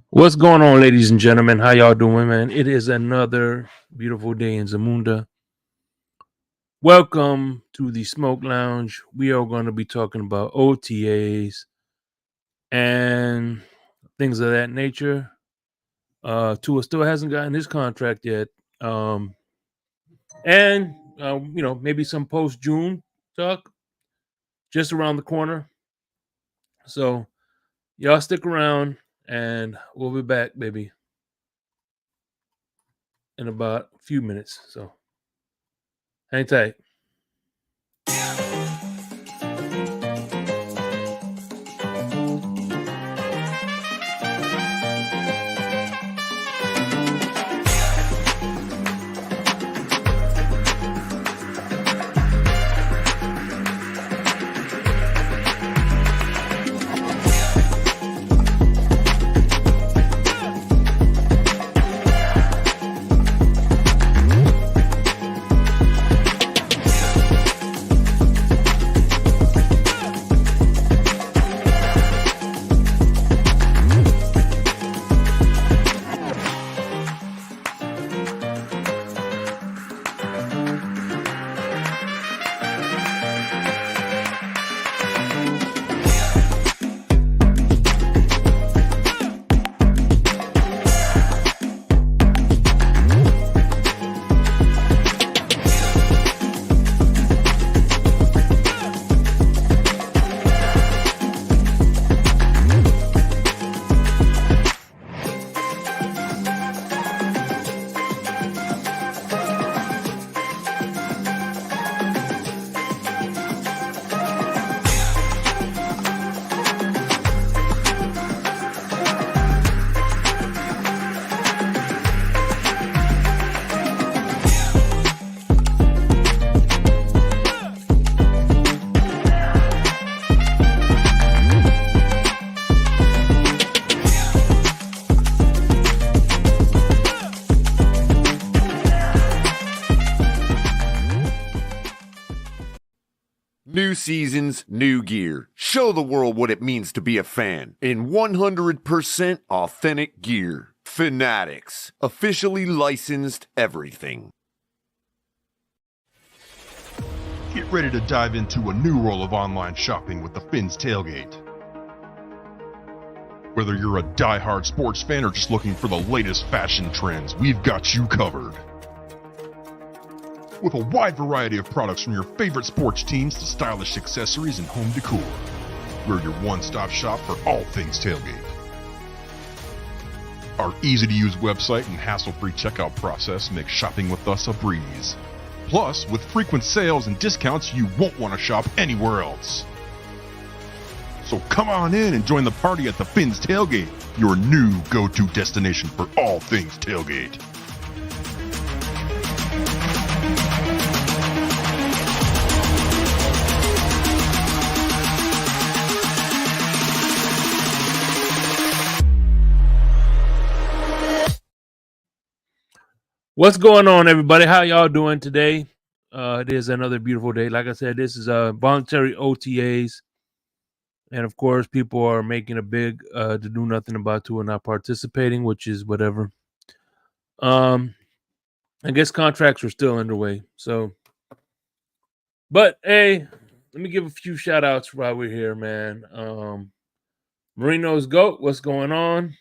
What's going on, ladies and gentlemen? How y'all doing, man? It is another beautiful day in Zamunda. Welcome to the Smoke Lounge. We are going to be talking about OTAs and things of that nature. Tua still hasn't gotten his contract yet. And maybe some post June talk just around the corner. So y'all stick around and we'll be back, baby, in about a few minutes. So hang tight. New seasons, new gear. Show the world what it means to be a fan in 100% authentic gear. Fanatics, officially licensed everything. Get ready to dive into a new role of online shopping with the Fins Tailgate. Whether you're a die-hard sports fan or just looking for the latest fashion trends, we've got you covered. With a wide variety of products from your favorite sports teams to stylish accessories and home decor, we're your one-stop shop for all things tailgate. Our easy-to-use website and hassle-free checkout process makes shopping with us a breeze. Plus, with frequent sales and discounts, you won't want to shop anywhere else. So come on in and join the party at the Fins Tailgate, your new go-to destination for all things tailgate. What's going on, everybody? How y'all doing today? It is another beautiful day. Like I said, this is voluntary OTAs. And of course, people are making a big to do nothing about Tua not participating, which is whatever. I guess contracts are still underway. So, but hey, let me give a few shout outs while we're here, man. Marino's GOAT, what's going on?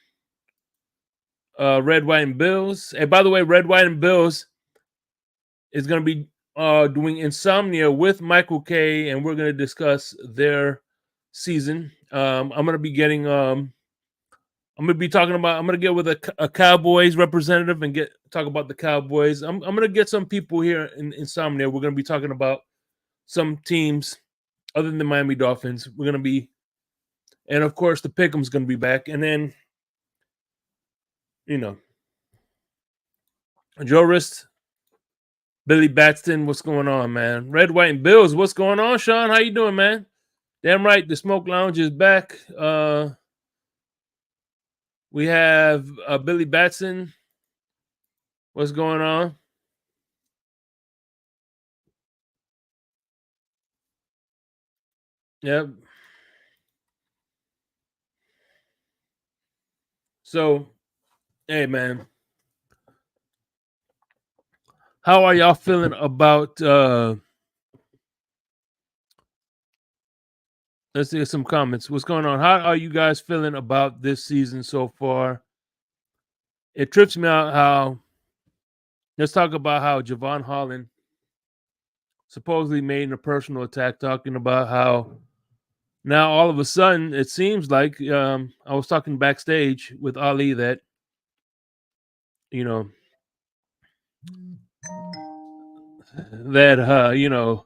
Red, White, and Bills. Hey, by the way, Red, White, and Bills is going to be doing Insomnia with Michael K, and we're going to discuss their season. I'm going to be getting, I'm going to be talking about, I'm going to get with a Cowboys representative and talk about the Cowboys. I'm going to get some people here in Insomnia. We're going to be talking about some teams other than the Miami Dolphins. We're going to be, and of course, the Pick'em's going to be back. And then, Joe Rist, Billy Batson, what's going on, man? Red, White, and Bills, what's going on, Sean? How you doing, man? Damn right, the Smoke Lounge is back. We have Billy Batson. What's going on? Yep. So, hey, man, how are y'all feeling about? Let's see some comments. What's going on? How are you guys feeling about this season so far? It trips me out how. Let's talk about how Javon Holland supposedly made a personal attack, talking about how now all of a sudden it seems like I was talking backstage with Ali that you know that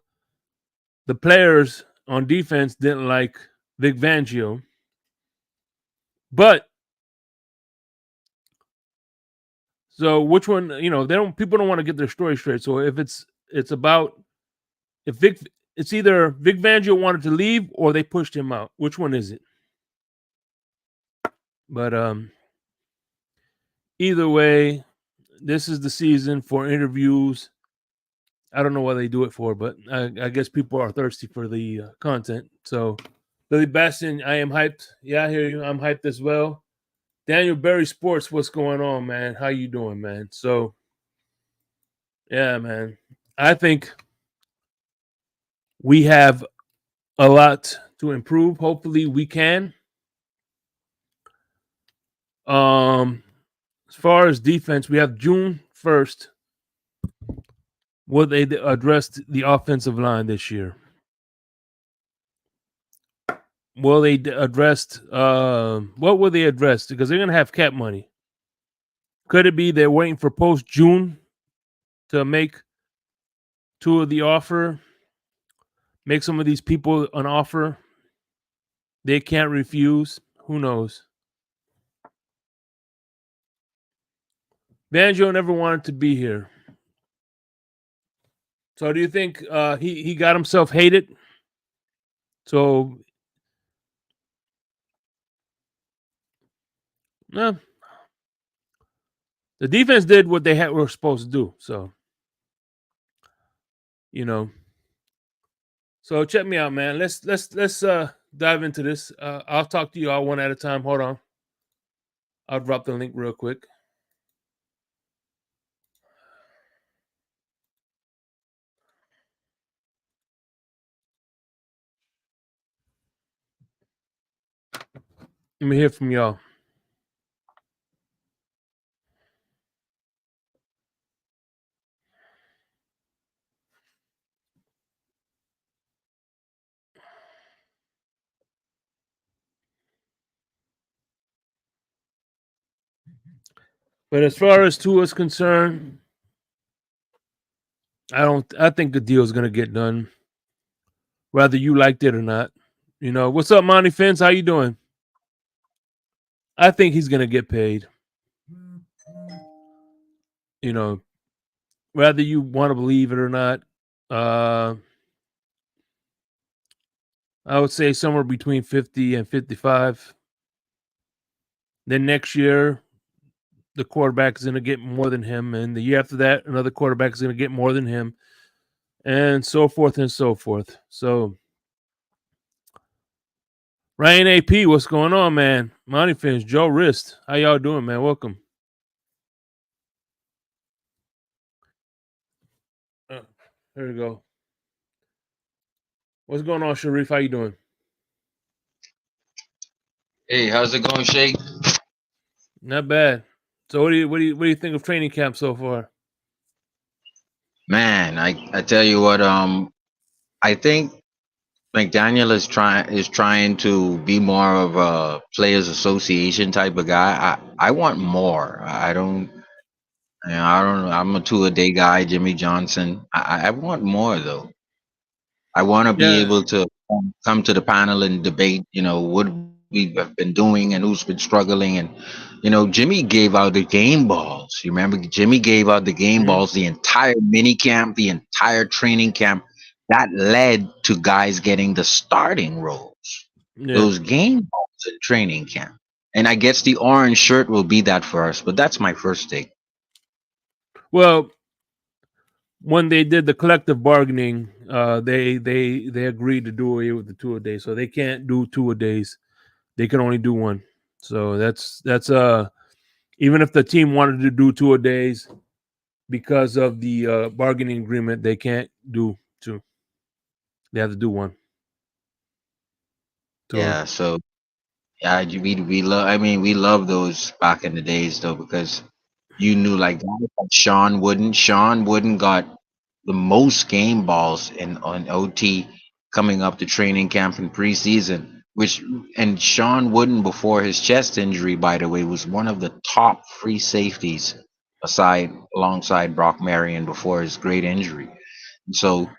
the players on defense didn't like Vic Fangio, but so which one? They don't. People don't want to get their story straight. So if it's about if Vic, it's either Vic Fangio wanted to leave or they pushed him out. Which one is it? But either way, this is the season for interviews. I don't know what they do it for, but I guess people are thirsty for the content. So, Billy Bastion, I am hyped. Yeah, I hear you. I'm hyped as well. Daniel Berry Sports, what's going on, man? How you doing, man? So, yeah, man. I think we have a lot to improve. Hopefully, we can. As far as defense, we have June 1st. Will they address the offensive line this year? Will they address what will they address? Because they're gonna have cap money. Could it be they're waiting for post June to make Tua the offer? Make some of these people an offer they can't refuse. Who knows? Banjo never wanted to be here. So do you think he got himself hated? So no. The defense did what they were supposed to do. So So check me out, man. Let's dive into this. I'll talk to you all one at a time. Hold on. I'll drop the link real quick. Let me hear from y'all. But as far as Tua is concerned, I think the deal is gonna get done, whether you liked it or not. What's up, Monty Fins? How you doing? I think he's gonna get paid. Whether you want to believe it or not. I would say somewhere between 50 and 55. Then next year, the quarterback is going to get more than him. And the year after that, another quarterback is going to get more than him. And so forth and so forth. So, Ryan AP, what's going on, man? Monty Fins, Joe Wrist. How y'all doing, man? Welcome. There we go. What's going on, Sharif? How you doing? Hey, how's it going, Shake? Not bad. So what do you think of training camp so far? Man, I tell you what, I think McDaniel is trying to be more of a players association type of guy. I want more. I don't know. I'm a two-a-day guy, Jimmy Johnson. I want more though. I want to be Yeah. able to come to the panel and debate, what we have been doing and who's been struggling. And, Jimmy gave out the game balls. You remember Jimmy gave out the game balls, the entire mini camp, the entire training camp. That led to guys getting the starting roles. Yeah. Those game balls in training camp. And I guess the orange shirt will be that for us. But that's my first take. Well, when they did the collective bargaining, they agreed to do away with the 2-a-day, so they can't do 2-a-days. They can only do one. So that's even if the team wanted to do 2-a-days, because of the bargaining agreement, they can't do 2. They have to do 1 tour. Yeah, so yeah, we love. I mean, we love those back in the days though, because you knew like guys like Sean Wooden. Sean Wooden got the most game balls in on OT coming up to training camp in preseason. And Sean Wooden before his chest injury, by the way, was one of the top free safeties alongside Brock Marion before his great injury. So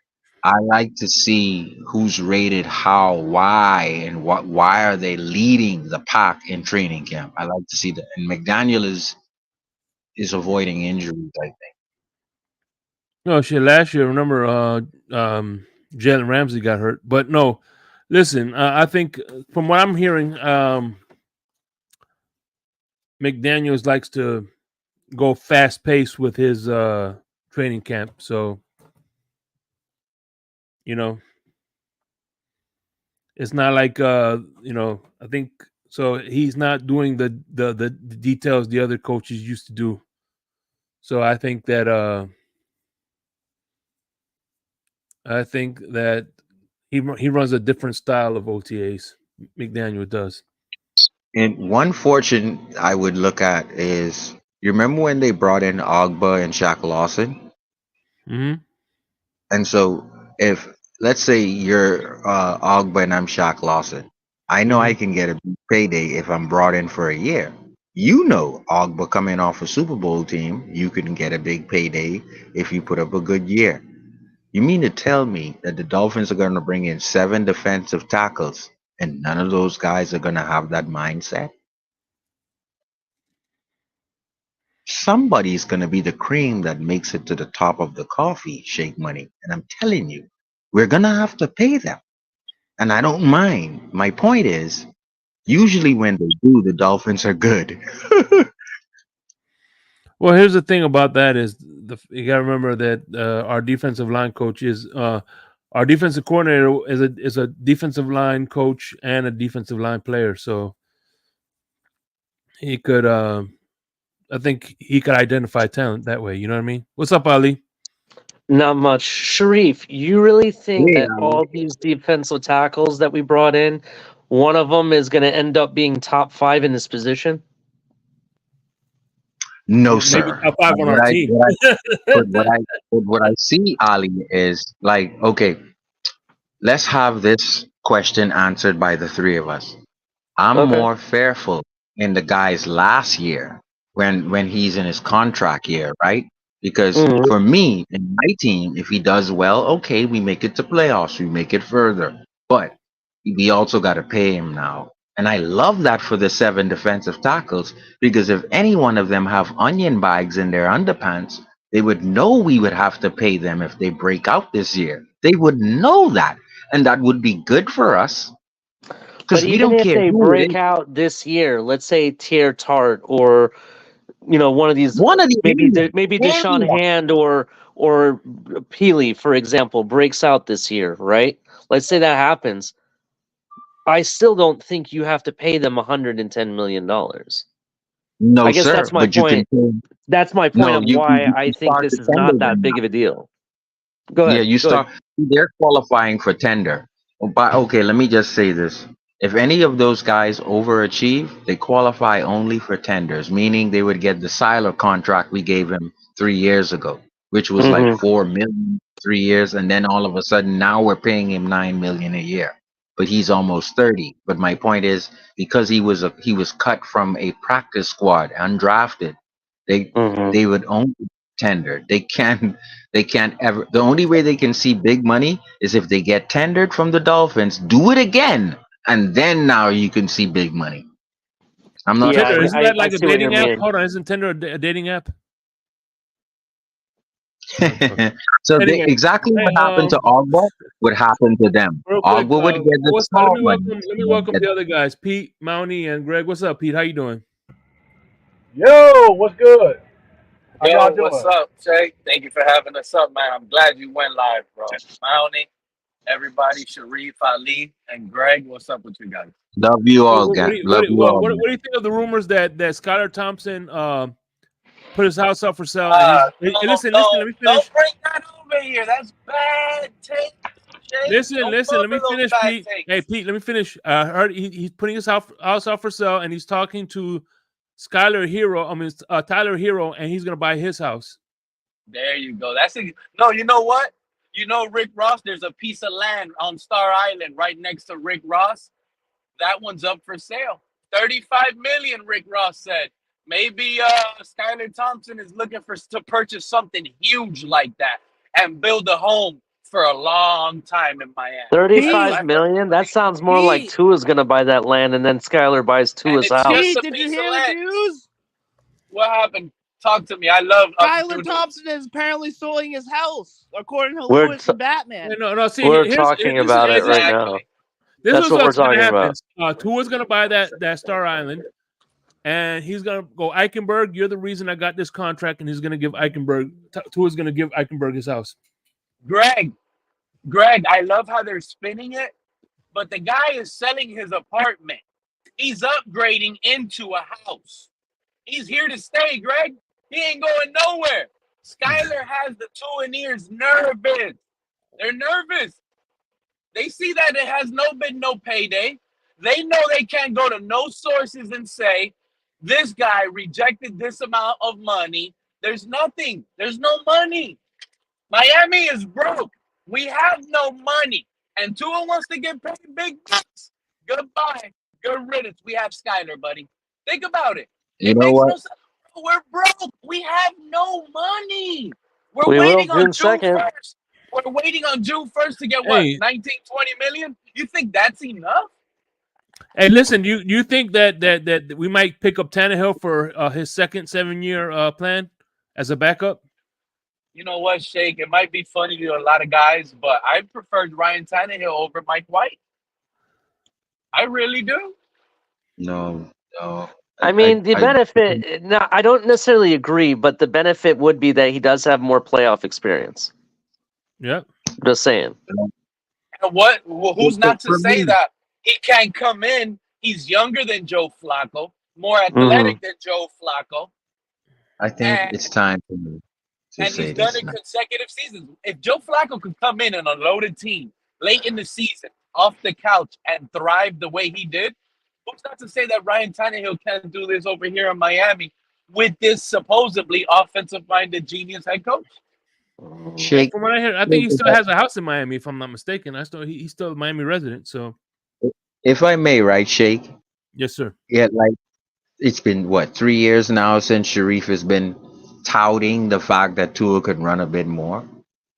I like to see who's rated how, why, and why are they leading the pack in training camp. I like to see that. And McDaniel is avoiding injuries, I think. No shit. Last year, remember, Jalen Ramsey got hurt, but no. Listen, I think from what I'm hearing, McDaniel's likes to go fast paced with his training camp. So you know, it's not like I think so. He's not doing the details the other coaches used to do. So I think that he runs a different style of OTAs. McDaniel does. And one fortune I would look at is you remember when they brought in Ogba and Shaq Lawson? Mm-hmm. And so if let's say you're Ogba and I'm Shaq Lawson, I know I Mm-hmm. can get a big payday if I'm brought in for a year. You know, Ogba coming off a Super Bowl team, you can get a big payday if you put up a good year. You mean to tell me that the Dolphins are going to bring in 7 defensive tackles and none of those guys are going to have that mindset? Somebody's going to be the cream that makes it to the top of the coffee, Shake Money. And I'm telling you, we're going to have to pay them. And I don't mind. My point is, usually when they do, the Dolphins are good. Well, here's the thing about that is you got to remember that our defensive line coach is our defensive coordinator is a defensive line coach and a defensive line player. So he could, I think he could identify talent that way. You know what I mean? What's up, Ali? Not much. Sharif, you really think Yeah. that all these defensive tackles that we brought in, one of them is going to end up being top 5 in this position? No, Maybe sir. top 5 on our team. What I see, Ali, is like, okay, let's have this question answered by the three of us. I'm Okay. more fearful in the guy's last year when he's in his contract year, right? Because Mhm. for me and my team, if he does well, okay, we make it to playoffs, we make it further. But we also got to pay him now. And I love that for the 7 defensive tackles because if any one of them have onion bags in their underpants, they would know we would have to pay them if they break out this year. They would know that. And that would be good for us But because we even don't if care they who it break is. out this year, let's say Tier Tart or one of these, One of the maybe Deshaun anyone. Hand or Peely, for example, breaks out this year, right? Let's say that happens. I still don't think you have to pay them $110 million. No, I guess sir. that's my But you can point. pay. That's my point No, of you why I can think start this to is tender not that them big now. of a deal. Go Yeah, ahead. you Go ahead. start. They're qualifying for tender. But okay, let me just say this: if any of those guys overachieve, they qualify only for tenders, meaning they would get the Siler contract we gave him 3 years ago, which was like Hmm. 4 million 3 years, and then all of a sudden now we're paying him 9 million a year. But he's almost 30. But my point is, because he was cut from a practice squad, undrafted, they Hmm. they would only tender. They can't ever. The only way they can see big money is if they get tendered from the Dolphins, do it again, and then now you can see big money. I'm not Yeah, Tinder, sure. isn't that I like a see what you dating app? mean. Hold on, isn't Tinder a dating app? I'm fucking. So Anyway, exactly hey, what happened to Ogba would happen to them. real quick, Ogba would get the what's up? small money. Let me And they'd welcome get the other guys, Pete, Mounty, and Greg. What's up, Pete? How you doing? Yo, what's good? How y'all Yo, what's doing? up, Jay? Thank you for having us up, man. I'm glad you went live, bro. Mountie, everybody, Sharif, Ali, and Greg. What's up with you guys? Love you What, all, what, what, gang. do you, Love you all. what do you think of the rumors that Skylar Thompson put his house up for sale? And listen, let me finish. Don't bring that over here. That's bad take. Listen, let me finish, Pete. Takes. Hey, Pete, let me finish. I heard he's putting his house up for sale, and he's talking to Tyler Hero, and he's gonna buy his house. There you go. No, you know what? You know Rick Ross, there's a piece of land on Star Island right next to Rick Ross. That one's up for sale. 35 million, Rick Ross said. Maybe Skylar Thompson is looking to purchase something huge like that and build a home for a long time in Miami. 35 million? That sounds more like Tua's going to buy that land, and then Skylar buys Tua's house. Did you hear the news? What happened? Talk to me. I love Skylar Thompson is apparently selling his house, according to Lewis and Batman. No, see, we're talking about it right now. That's what we're talking about. Tua's going to buy that Star Island, and he's going to go, Eichenberg, you're the reason I got this contract, and he's going to give Tua's going to give Eichenberg his house. Greg, I love how they're spinning it, but the guy is selling his apartment. He's upgrading into a house. He's here to stay, Greg. He ain't going nowhere. Skylar has the Tuaneers nervous. They're nervous. They see that it has been no payday. They know they can't go to no sources and say, this guy rejected this amount of money. There's nothing. There's no money. Miami is broke. We have no money. And Tua wants to get paid big bucks. Goodbye. Good riddance. We have Skylar, buddy. Think about it. You know what? No sense. We're broke. We have no money. We waiting will on June 2nd. 1st. We're waiting on June 1st to get what? 19, 20 million? You think that's enough? Hey, listen, you think that we might pick up Tannehill for his second 7-year plan as a backup? You know what, Shake? It might be funny to a lot of guys, but I preferred Ryan Tannehill over Mike White. I really do. No. I mean, the benefit, no, I don't necessarily agree, but the benefit would be that he does have more playoff experience. Yep. Just saying. And who's not to say that he can't come in? He's younger than Joe Flacco, more athletic than Joe Flacco. I think it's time for me to and say he's done this it now. consecutive seasons. If Joe Flacco could come in on a loaded team late in the season, off the couch, and thrive the way he did, who's not to say that Ryan Tannehill can't do this over here in Miami with this supposedly offensive-minded genius head coach? Shake. From what I hear, I think he still has a house in Miami, if I'm not mistaken. He's still a Miami resident. So, if I may, right, Shake? Yes, sir. Yeah, like it's been 3 years now since Sharif has been touting the fact that Tua could run a bit more.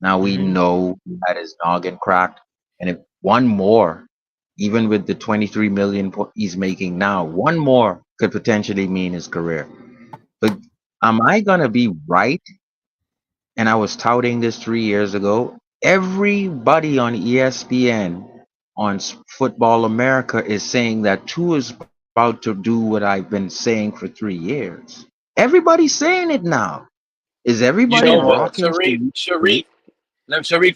Now we know that his noggin cracked, and if one more, even with the 23 million he's making now, one more could potentially mean his career. But am I gonna be right? And I was touting this 3 years ago. Everybody on ESPN, on Football America, is saying that Tua is about to do what I've been saying for 3 years. Everybody's saying it now. Is everybody rocking? Sharif,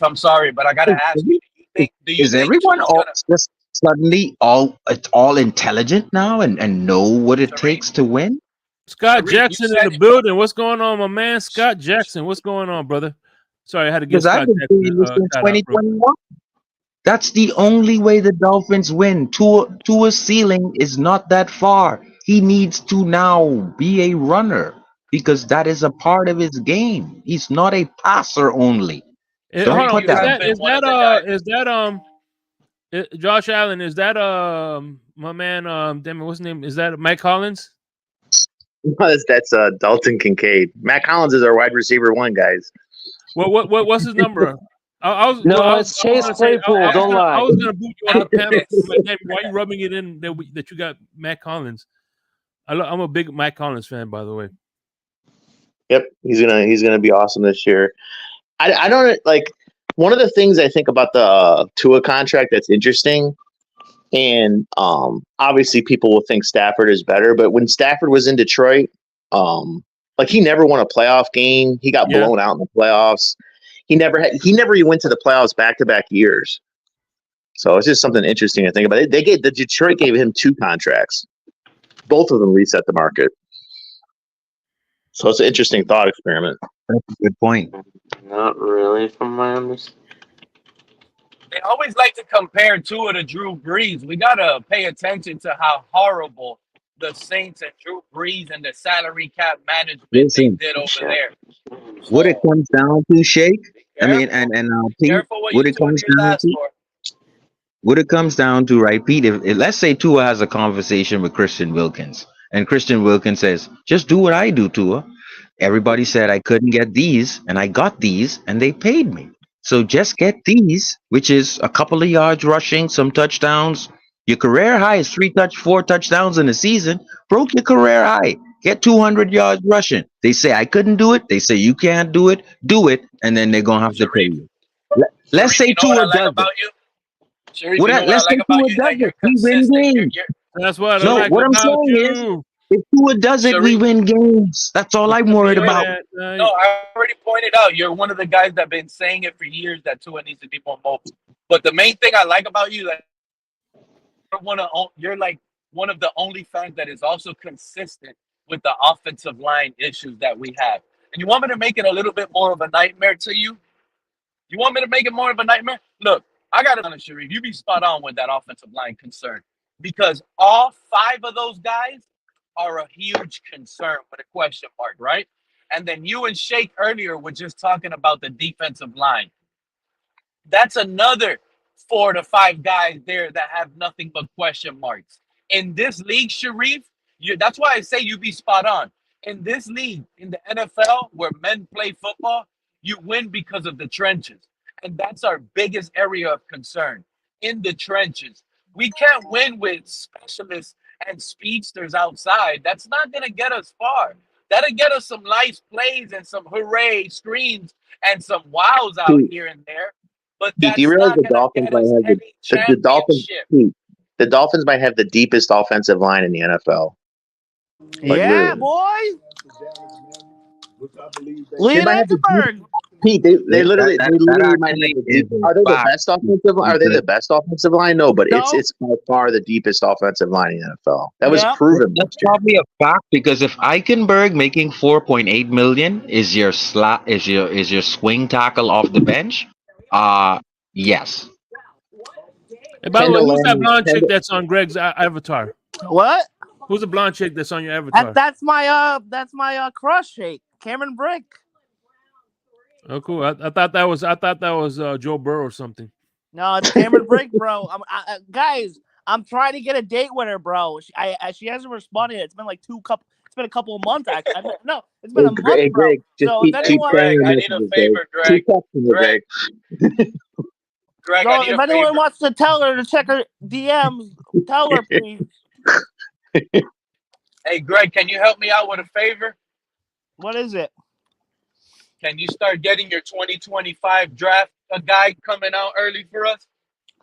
I'm sorry, but I gotta ask you. Do you is think everyone Tua's just suddenly all intelligent now and know what it takes to win? Scott Jackson in the building. What's going on, my man? Scott Jackson, what's going on, brother? Sorry, I had to get Scott Jackson. Since 2021. That's the only way the Dolphins win. Tua's ceiling is not that far. He needs to now be a runner because that is a part of his game. He's not a passer only. Don't put that. Is that Josh Allen? Is that my man? Damn it, what's his name? Is that Mike Collins? That's Dalton Kincaid. Matt Collins is our wide receiver 1, guys. What's his number? It's Chase Claypool. Don't lie. I was gonna boot you on the panel. Why are you rubbing it in that you got Matt Collins? I'm a big Matt Collins fan, by the way. Yep, he's gonna be awesome this year. I don't like one of the things I think about the Tua contract that's interesting, and obviously people will think Stafford is better, but when Stafford was in Detroit, he never won a playoff game. He got blown out in the playoffs. He never even went to the playoffs back-to-back years. So it's just something interesting to think about. Detroit gave him 2 contracts. Both of them reset the market. So it's an interesting thought experiment. That's a good point. Not really, from my understanding. They always like to compare Tua to Drew Brees. We gotta pay attention to how horrible the Saints and Drew Brees and the salary cap management Listen, they did over there. what it comes down to, Shake. I mean, Careful, and be Pete, careful what what you it doing comes your down last to. for. What it comes down to, right, Pete? If let's say Tua has a conversation with Christian Wilkins, and Christian Wilkins says, "Just do what I do, Tua." Everybody said I couldn't get these, and I got these, and they paid me. So just get these, which is a couple of yards rushing, some touchdowns. Your career high is 4 touchdowns in a season. Broke your career high. Get 200 yards rushing. They say I couldn't do it. They say you can't do it. Do it, and then they're gonna have to pay Sharif, you. Let's Sharif, say you know what I Tua like does it. about you? Sharif, you know what I Let's say like about Tua you? does That it. you're We win consistent. games. That's what I No, like what I'm about saying is, you. if Tua does it, we Sharif, win games. That's all I'm worried you're about. no, I already pointed out you're one of the guys that been saying it for years that Tua needs to be more mobile. But the main thing I like about you that you're like one of the only fans that is also consistent with the offensive line issues that we have. And you want me to make it a little bit more of a nightmare to you? You want me to make it more of a nightmare? Look, I got it on Sharif. You be spot on with that offensive line concern because all 5 of those guys are a huge concern with a question mark, right? And then you and Shake earlier were just talking about the defensive line. That's another 4 to 5 guys there that have nothing but question marks. In this league, Sharif, that's why I say you be spot on. In this league, in the NFL, where men play football, you win because of the trenches. And that's our biggest area of concern, in the trenches. We can't win with specialists and speedsters outside. That's not going to get us far. That'll get us some nice plays and some hooray screams and some wows out here and there. But Pete, do you that's realize not the going to Dolphins get might us have any the Dolphins? championship. Pete, the Dolphins might have the deepest offensive line in the NFL. Like, Yeah, literally. boy. They Leon might have the Edinburgh. Pete, they literally That might have actually the is deep. a Are they the fact. best offensive line? Are they the best offensive line? No, but No. it's by far the deepest offensive line in the NFL. That was Yeah. proven. That's probably a fact because if Eichenberg making 4.8 million is your swing tackle off the bench, yes. And by the way, Kendall who's that Lamm- blonde chick Kendall- that's on Greg's avatar? What? Who's the blonde chick that's on your avatar? That's my crush, Shake. Cameron Brick. Oh, cool. I thought that was Joe Burrow or something. No, it's Cameron Brick, bro. Guys, I'm trying to get a date with her, bro. She hasn't responded yet. It's been It's been a couple of months, actually. No, it's been a month, Hey, bro. Greg, just So keep if Hey, anyone, Greg, I need a messages, favor, Greg. Greg. Keep texting me, Greg, Greg, I so need if a anyone favor. wants to tell her to check her DMs, tell her, please. Hey, Greg, can you help me out with a favor? What is it? Can you start getting your 2025 draft guy coming out early for us?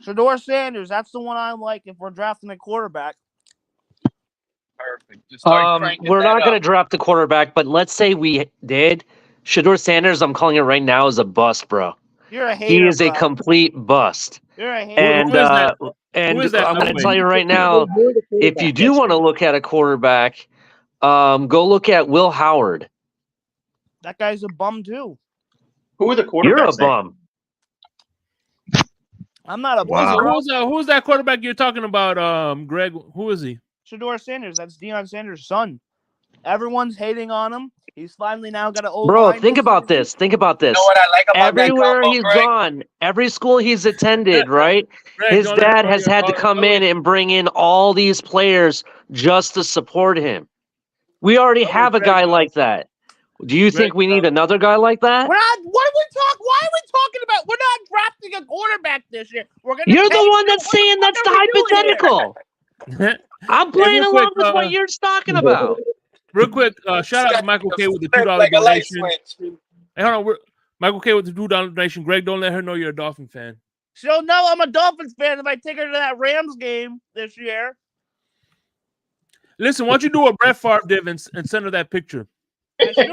Shador Sanders. That's the one I like if we're drafting a quarterback. Perfect. Just start cranking We're that not going to up. draft the quarterback, but let's say we did. Shador Sanders, I'm calling it right now, is a bust, bro. You're a He hater, is a bro. complete bust. You're a hater. And Who is that? and Who is that, I'm by the going to way? tell you right now, if you do want to look at a quarterback, go look at Will Howard. That guy's a bum too. Who are the quarterbacks? You're a bum. I'm not a Wow. bum, bro. Who's that quarterback you're talking about, Greg? Who is he? Shador Sanders. That's Deion Sanders' son. Everyone's hating on him. He's finally now got an O-line. Bro, think about this. Think about You this. know what I like about Everywhere that combo, he's Greg? gone, every school he's attended, right? Greg, His don't let dad him know has you're had to come in and bring in all these players just to support him. We already have a guy like that. Do you think we need another guy like that? We're not. What are we talking? Why are we talking about? We're not drafting a quarterback this year. We're gonna. You're the tank one it. that's What the saying fuck that's are the we doing here? hypothetical. I'm playing real along quick, with what you're talking about. Real quick, shout out to Michael K with the $2 Like a light donation. switch. Hey, hold on. Michael K with the $2 donation. Greg, don't let her know you're a Dolphin fan. She'll know I'm a Dolphins fan if I take her to that Rams game this year. Listen, why don't you do a Brett Favre div and send her that picture? I should.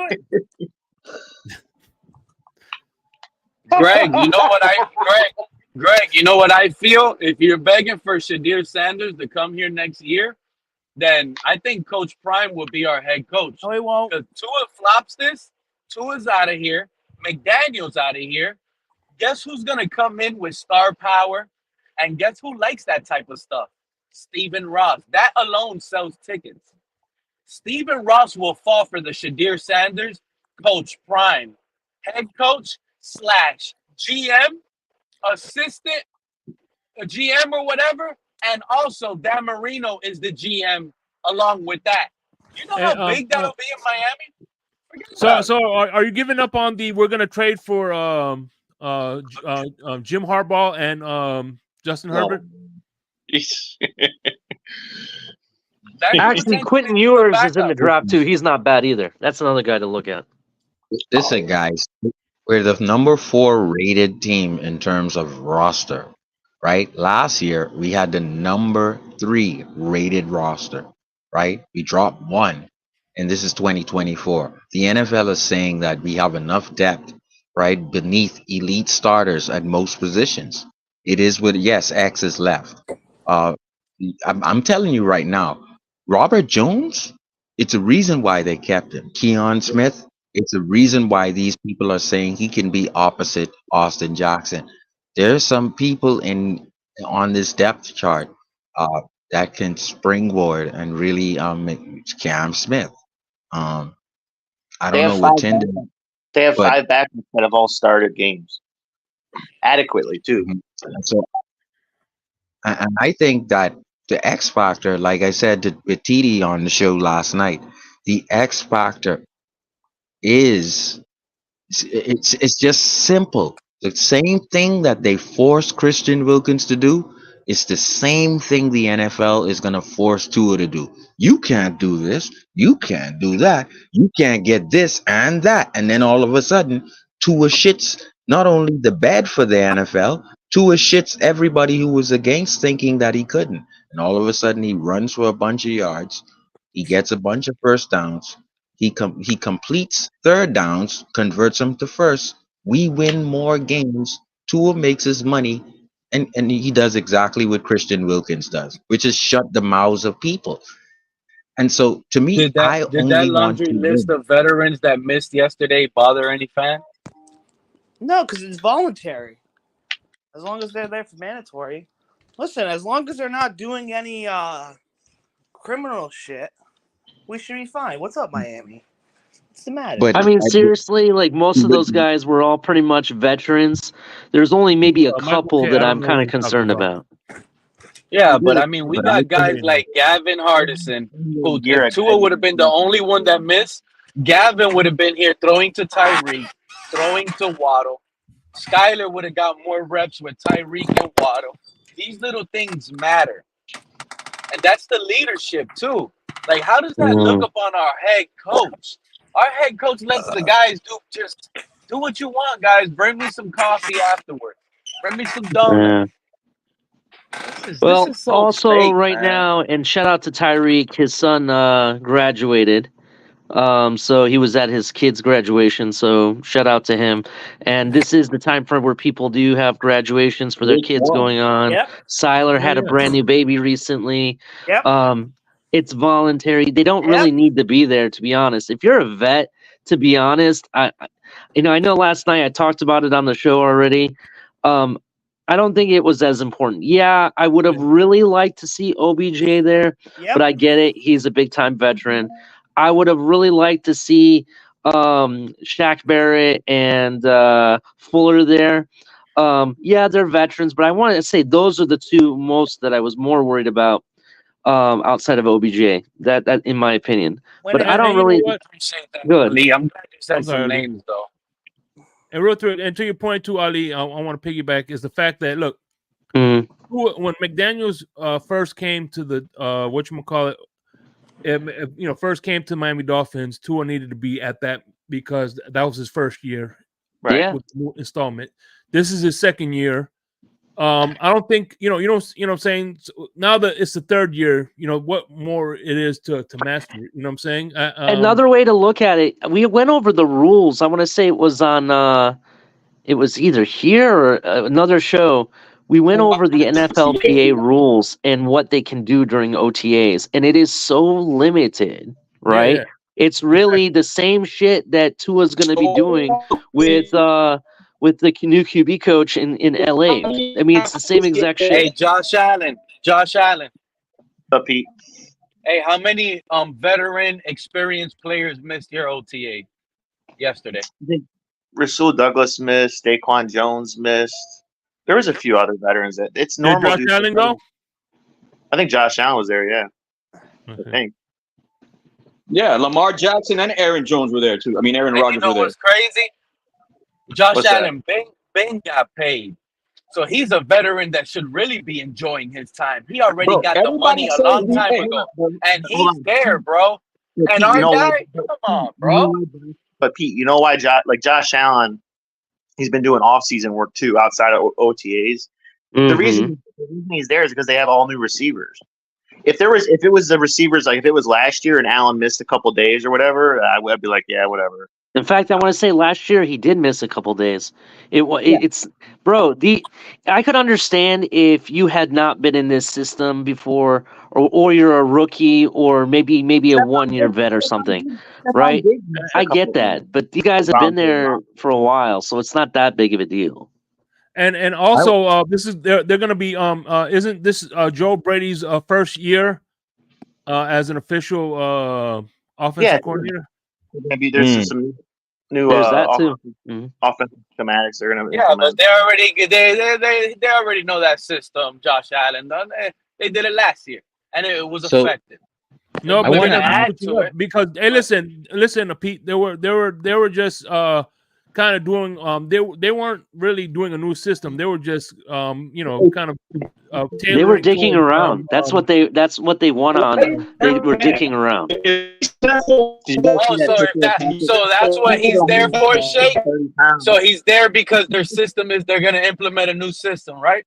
Greg, you know what Greg, Greg, you know what I feel? If you're begging for Shadir Sanders to come here next year, then I think Coach Prime will be our head coach. No, he won't. Because Tua flops this, Tua's out of here, McDaniel's out of here. Guess who's going to come in with star power? And guess who likes that type of stuff? Stephen Ross. That alone sells tickets. Stephen Ross will fall for the Shadir Sanders, Coach Prime, head coach / GM, assistant, a GM or whatever. And also, Dan Marino is the GM along with that. You know how big that'll be in Miami? So are you giving up on the we're gonna trade for Jim Harbaugh and Justin Herbert? Actually, Quentin Ewers is in the draft too. He's not bad either. That's another guy to look at. Listen, guys, we're the number 4 rated team in terms of roster, right? Last year, we had the number 3 rated roster, right? We dropped 1, and this is 2024. The NFL is saying that we have enough depth, right, beneath elite starters at most positions. It is with, yes, X is left. I'm telling you right now, Robert Jones, it's a reason why they kept him. Keon Smith, it's a reason why these people are saying he can be opposite Austin Jackson. There's some people on this depth chart that can springboard and really Cam Smith. I don't know what Tinder. They have 5 backups that have all started games adequately too. So, and I think that the X factor, like I said with TD on the show last night, the X factor is it's just simple. The same thing that they forced Christian Wilkins to do, it's the same thing the NFL is going to force Tua to do. You can't do this. You can't do that. You can't get this and that. And then all of a sudden, Tua shits not only the bed for the NFL, Tua shits everybody who was against thinking that he couldn't. And all of a sudden, he runs for a bunch of yards. He gets a bunch of first downs. He completes third downs, converts them to first. We win more games. Tua makes his money, and he does exactly what Christian Wilkins does, which is shut the mouths of people. And so, to me, Did that laundry list of veterans that missed yesterday bother any fan? No, because it's voluntary. As long as they're there for mandatory. Listen, as long as they're not doing any criminal shit, we should be fine. What's up, Miami? What's the matter? But I mean, seriously, like most of those guys were all pretty much veterans. There's only maybe a couple that I'm kind of concerned about. Yeah, but I mean, we got guys like Gavin Hardison, who if Tua would have been the only one that missed, Gavin would have been here throwing to Tyreek, throwing to Waddle. Skyler would have got more reps with Tyreek and Waddle. These little things matter. And that's the leadership, too. Like, how does that look upon our head coach? Our head coach lets the guys do what you want, guys. Bring me some coffee afterwards. Bring me some donuts. Well, this is so also fake, right man. now, and shout out to Tyreek, his son graduated. So he was at his kid's graduation, so shout out to him. And this is the time frame where people do have graduations for their kids going on. Yep. Siler had a brand new baby recently. Yep. It's voluntary. They don't really need to be there, to be honest. If you're a vet, to be honest, I know last night I talked about it on the show already. I don't think it was as important. Yeah, I would have really liked to see OBJ there, but I get it. He's a big-time veteran. I would have really liked to see Shaq Barrett and Fuller there. Yeah, they're veterans, but I wanted to say those are the two most that I was more worried about outside of OBJ. That in my opinion. But I don't really appreciate that, good. Lee. I'm glad you said I'm sorry, some Ali. names, though. And real quick, and to your point too, Ali, I want to piggyback is the fact that look, Mhm. when McDaniels first came to the whatchamacallit, first came to Miami Dolphins, Tua needed to be at that because that was his first year, Right. Yeah. with the new installment. This is his second year. I don't think you know what I'm saying. So now that it's the third year, what more it is to master it. You know what I'm saying? Another way to look at it, we went over the rules. I want to say it was on it was either here or another show. We went over the NFLPA rules and what they can do during OTAs, and it is so limited, right? Yeah. It's really the same shit that Tua's going to be doing with the new QB coach in LA. I mean, it's the same exact shit. Hey, Josh Allen. Pete. Hey, how many veteran, experienced players missed your OTA yesterday? I think Rasul Douglas missed. Daquan Jones missed. There was a few other veterans that it's normal. Did Josh Allen go? I think Josh Allen was there. Yeah, Okay. I think. Yeah, Lamar Jackson and Aaron Jones were there too. I mean, Aaron And Rodgers you know were there. what's crazy? Josh What's that? Allen, Ben got paid. So he's a veteran that should really be enjoying his time. He already Bro, got the everybody money a says long he- time hey, ago. Hold And on. he's there, bro. Yeah, And Pete, our you know guy, what? come on, bro. But Pete, you know why Josh Allen, he's been doing off-season work too outside of OTAs. The reason he's there is because they have all new receivers. If it was the receivers, like if it was last year and Allen missed a couple days or whatever, I would be like, yeah, whatever. In fact, I want to say last year he did miss a couple days. It's bro. I could understand if you had not been in this system before, or you're a rookie, or maybe a 1-year vet or something, right? I get that, but you guys have been there for a while, so it's not that big of a deal. And also, this is they're going to be isn't this Joe Brady's first year as an official offensive coordinator? There's some new There's that too. offensive schematics they're going to Yeah, implement. but they already know that system, Josh Allen. They did it last year, and it was effective. No, I but they're wanna gonna add switch it to up it. because hey, listen, Pete. They were just kind of doing they weren't really doing a new system. They were just kind of They were tailoring dicking towards, around. That's what they want on. They were dicking around. Oh, so that's what he's there for, Shake. So he's there because their system is they're gonna implement a new system, right?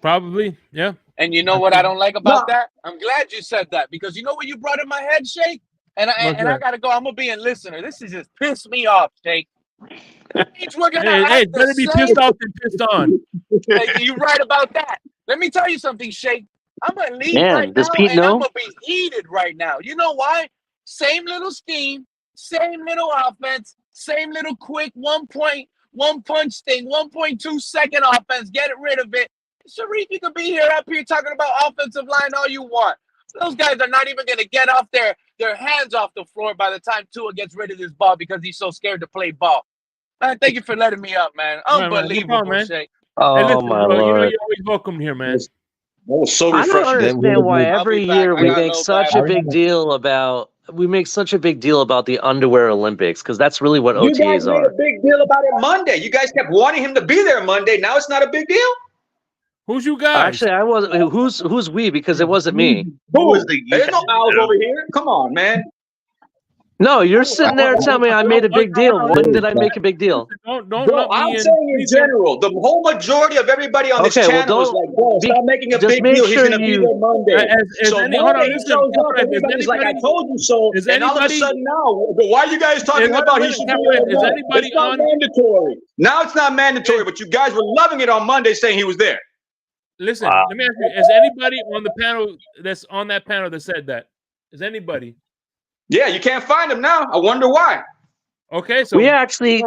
Probably, yeah. And you know what I don't like about that? I'm glad you said that because you know what you brought in my head, Shake? And I gotta go. I'm gonna be a listener. This is just pissed me off, Shake. We're gonna Hey, better be pissed off than pissed on. You're right about that. Let me tell you something, Shake. I'm gonna leave right does now, Pete and I'm know? gonna be heated right now. You know why? Same little scheme, same little offense, same little quick 1 punch thing, 1.2 second offense. Get rid of it. Sharif, you could be here up here talking about offensive line all you want. Those guys are not even going to get off their hands off the floor by the time Tua gets rid of this ball because he's so scared to play ball. Man, thank you for letting me up, man. Unbelievable, man. Shake. Oh, Hey, listen, my bro, Lord. you're always welcome here, man. That was so I don't refreshing. understand why I'll every be back. year I we got make no such bad a big deal about the underwear Olympics, because that's really what You guys OTAs made are. a big deal about it Monday. You guys kept wanting him to be there Monday. Now it's not a big deal. Who's you guys? Actually, I was. Who's we? Because it wasn't me. Who? was the There's no owls over here. Come on, man. No, you're sitting there telling me I made a big deal. When did I make a big deal? Don't Bro, lump me I'm in. saying in general, the whole majority of everybody on this Okay, well, channel is don't like, bro, be- stop making a just big make deal. He's sure going to be you- there Monday. Hold on, Monday he listen, shows up, Captain, is everybody's like, I anybody- told you so. is And all of a anybody- sudden now, why are you guys talking hold about on, he should be Captain, there? is anybody It's not on- mandatory. Now it's not mandatory, but you guys were loving it on Monday saying he was there. Listen, Wow. let me ask you: is anybody on the panel that's on that panel that said that? Is anybody? Yeah, you can't find him now. I wonder why. Okay, so We actually,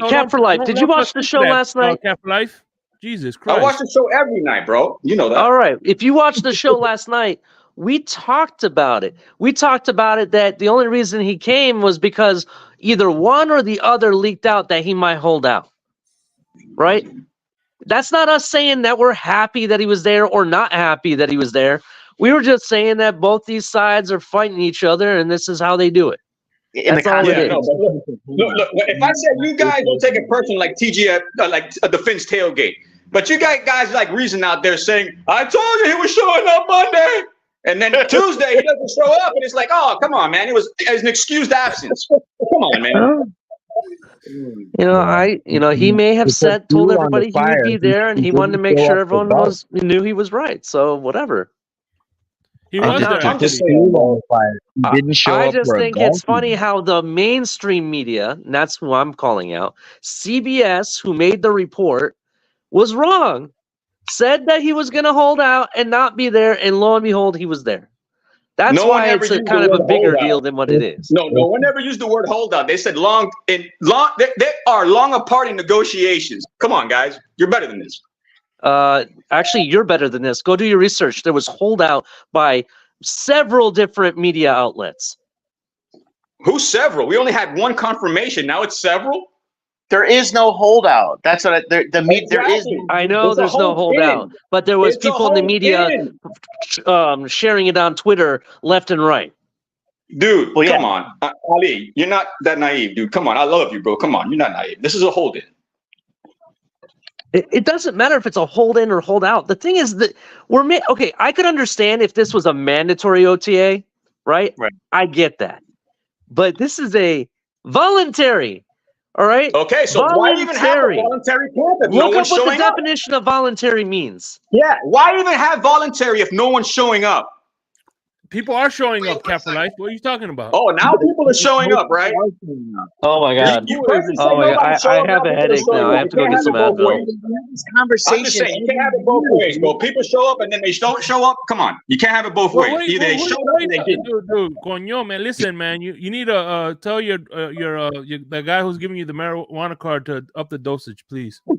Cap for Life. Did you watch the show last night? Cap for Life. Jesus Christ! I watch the show every night, bro. You know that. All right. If you watched the show last night, we talked about it. We talked about it that the only reason he came was because either one or the other leaked out that he might hold out. Right? That's not us saying that we're happy that he was there or not happy that he was there. We were just saying that both these sides are fighting each other, and this is how they do it. That's all it is. No, but look, if I said you guys don't take it personal like TG, like the Finns tailgate, but you got guys like Reason out there saying, I told you he was showing up Monday. And then Tuesday he doesn't show up, and it's like, oh, come on, man. It was an excused absence. Come on, man. He may have told everybody he would be there, and he wanted to make sure everyone knew he was right. So whatever. He was there. I'm just Actually. saying. He didn't show I up just for a think golf it's funny game. how the mainstream media, and that's who I'm calling out, CBS, who made the report, was wrong. Said that he was going to hold out and not be there, and lo and behold, he was there. That's No one why ever it's a used the kind of a word bigger holdout. deal than what it is. No one ever used the word holdout. They said long. They are long apart in negotiations. Come on, guys, you're better than this. Actually, you're better than this. Go do your research. There was holdout by several different media outlets. Who's several? We only had one confirmation. Now it's several. There is no holdout. That's what there is. Exactly. I know there's no holdout, but there was It's a people in the media sharing it on Twitter left and right. Dude, come on. Ali, you're not that naive, dude. Come on. I love you, bro. Come on. You're not naive. This is a hold-in. It doesn't matter if it's a hold in or hold out. The thing is that okay, I could understand if this was a mandatory OTA, right? Right. I get that. But this is a voluntary, all right? Okay, so why even have a voluntary camp if no Look one's up what the showing up? definition of voluntary means. Yeah, why even have voluntary if no one's showing up? People are showing up, Cap for Life. What are you talking about? Oh, now people are showing up, right? Oh my God! You crazy say Oh my nobody God! show I up, have now a people are headache showing now. up. I have You to go can't get have some it both Advil. ways. I'm just saying, you can't have it both ways, bro. People show up and then they don't show up. Come on, you can't have it both ways. Either they showed up or they didn't. Dude, coño, man, listen, man. You need to tell your the guy who's giving you the marijuana card to up the dosage, please. Oh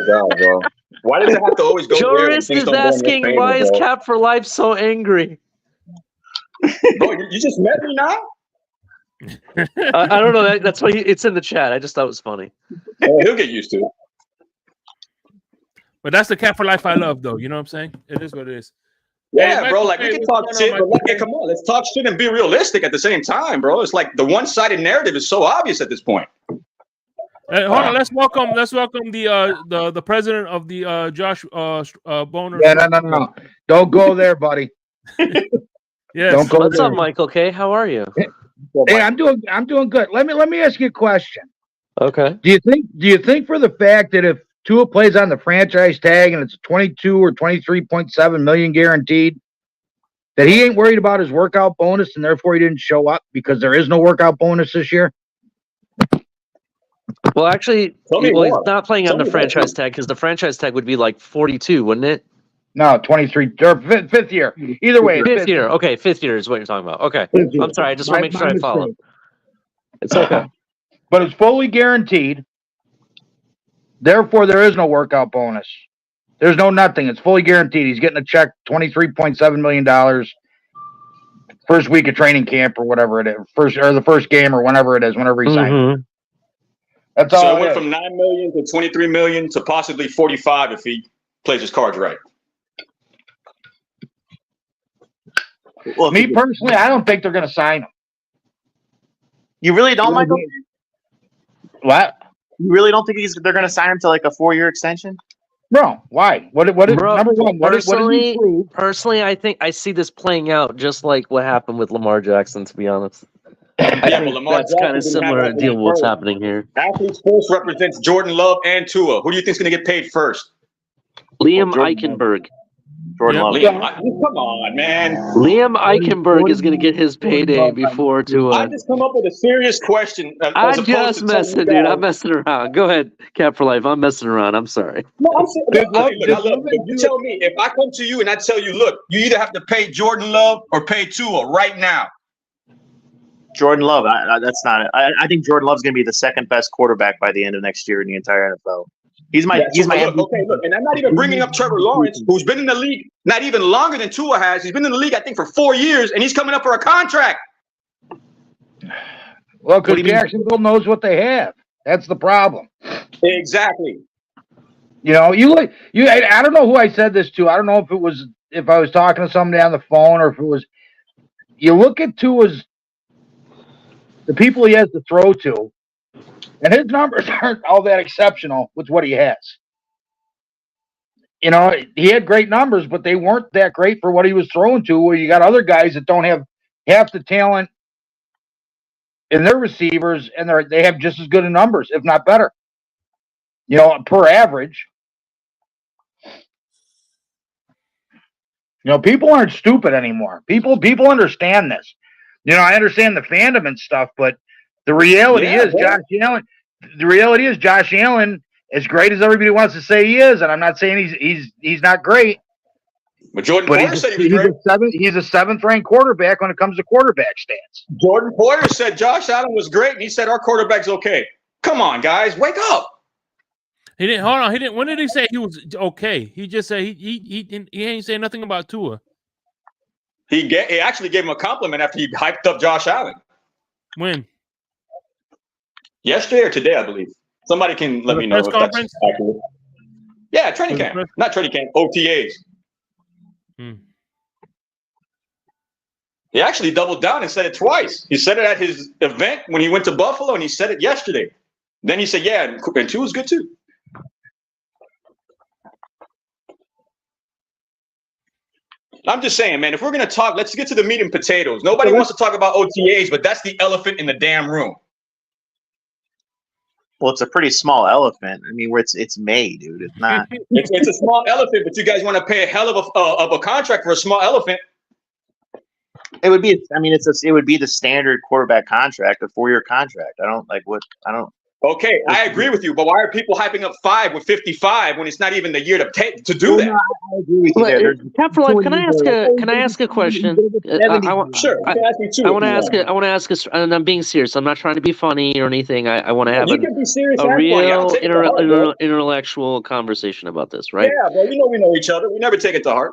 God, bro. Why does it have to always go there when Joris things is don't go in your asking, favor, why is bro? Cap for Life so angry? Bro, you just met me now? I don't know. That's why it's in the chat. I just thought it was funny. Oh, he'll get used to it. But that's the Cap for Life I love, though. You know what I'm saying? It is what it is. Yeah, Hey, bro. Michael Like K, we can what's talk going on, shit, but Michael K? come on, let's talk shit and be realistic at the same time, bro. It's like the one-sided narrative is so obvious at this point. Hold on, let's welcome the president of the Josh Boner. Yeah, no. Don't go there, buddy. Yes. Don't go What's there. up, Michael K? How are you? Hey, I'm doing good. Let me ask you a question. Okay. Do you think for the fact that if Tua plays on the franchise tag and it's 22 or 23.7 million guaranteed, that he ain't worried about his workout bonus and therefore he didn't show up because there is no workout bonus this year? Well, actually, Tell me he's more. not playing on Tell the me franchise more. tag because the franchise tag would be like 42, wouldn't it? No, 23 or fifth year. Either way, it's Fifth year. Okay, fifth year is what you're talking about. Okay. Fifth year. I'm sorry. I just want to make sure I follow. mistake. It's okay. But it's fully guaranteed. Therefore, there is no workout bonus. There's no nothing. It's fully guaranteed. He's getting a check, $23.7 million. First week of training camp or whatever it is. The first game or whenever it is, whenever he signs. That's all. So it went from 9 million to 23 million to possibly 45 if he plays his cards right. Well, me personally, I don't think they're going to sign him. You really don't, Michael? What? You really don't think they're going to sign him to like a 4-year extension? No. Why? What is Bro, number one? What is he prove? Personally, I think I see this playing out just like what happened with Lamar Jackson. To be honest, I think Lamar that's Jackson kind of didn't have similar athletes deal with what's first. happening here. Athletes first represents Jordan Love and Tua. Who do you think is going to get paid first? Liam Eichenberg. Jordan Love. Come on, man. Liam Eichenberg is going to get his payday before Tua. I just come up with a serious question. I'm just messing, dude. I'm messing around. Go ahead, Cap for Life. I'm messing around. I'm sorry. No, I'm saying, look, you tell me. If I come to you and I tell you, look, you either have to pay Jordan Love or pay Tua right now. Jordan Love. That's not it. I think Jordan Love's going to be the second best quarterback by the end of next year in the entire NFL. He's my look, and I'm not even bringing up Trevor Lawrence, who's been in the league not even longer than Tua has. He's been in the league, I think, for 4 years, and he's coming up for a contract. Well, because Jacksonville knows what they have. That's the problem. Exactly. You know, I don't know who I said this to. I don't know if I was talking to somebody on the phone or if it was. You look at Tua's the people he has to throw to, and his numbers aren't all that exceptional with what he has. You know, he had great numbers, but they weren't that great for what he was throwing to, where you got other guys that don't have half the talent in their receivers, and they have just as good of numbers, if not better. You know, per average. You know, people aren't stupid anymore. People understand this. You know, I understand the fandom and stuff, but the reality is Josh Allen. The reality is Josh Allen, as great as everybody wants to say he is, and I'm not saying he's not great. But Jordan Poyer said he was great. He's a seventh-ranked quarterback when it comes to quarterback stats. Jordan Poyer said Josh Allen was great, and he said our quarterback's okay. Come on, guys, wake up. He didn't. Hold on. He didn't. When did he say he was okay? He just said he ain't say nothing about Tua. He actually gave him a compliment after he hyped up Josh Allen. When? Yesterday or today, I believe. Somebody can let me know if that's accurate. Yeah, training camp. Not training camp, OTAs. He actually doubled down and said it twice. He said it at his event when he went to Buffalo, and he said it yesterday. Then he said, yeah, and Tua's good too. I'm just saying, man, if we're going to talk, let's get to the meat and potatoes. Nobody wants to talk about OTAs, but that's the elephant in the damn room. Well, it's a pretty small elephant. I mean, it's May, dude. It's not. It's a small elephant, but you guys want to pay a hell of a contract for a small elephant. It would be. I mean, it would be the standard quarterback contract, a 4-year contract. I don't. Okay, I agree with you, but why are people hyping up 5 with 55 when it's not even the year to do that? No, I agree with you there. Cap for Life, can I ask a question? Sure. I want to ask us, and I'm being serious. I'm not trying to be funny or anything. I want to have a real intellectual conversation about this, right? Yeah, bro. You know we know each other. We never take it to heart.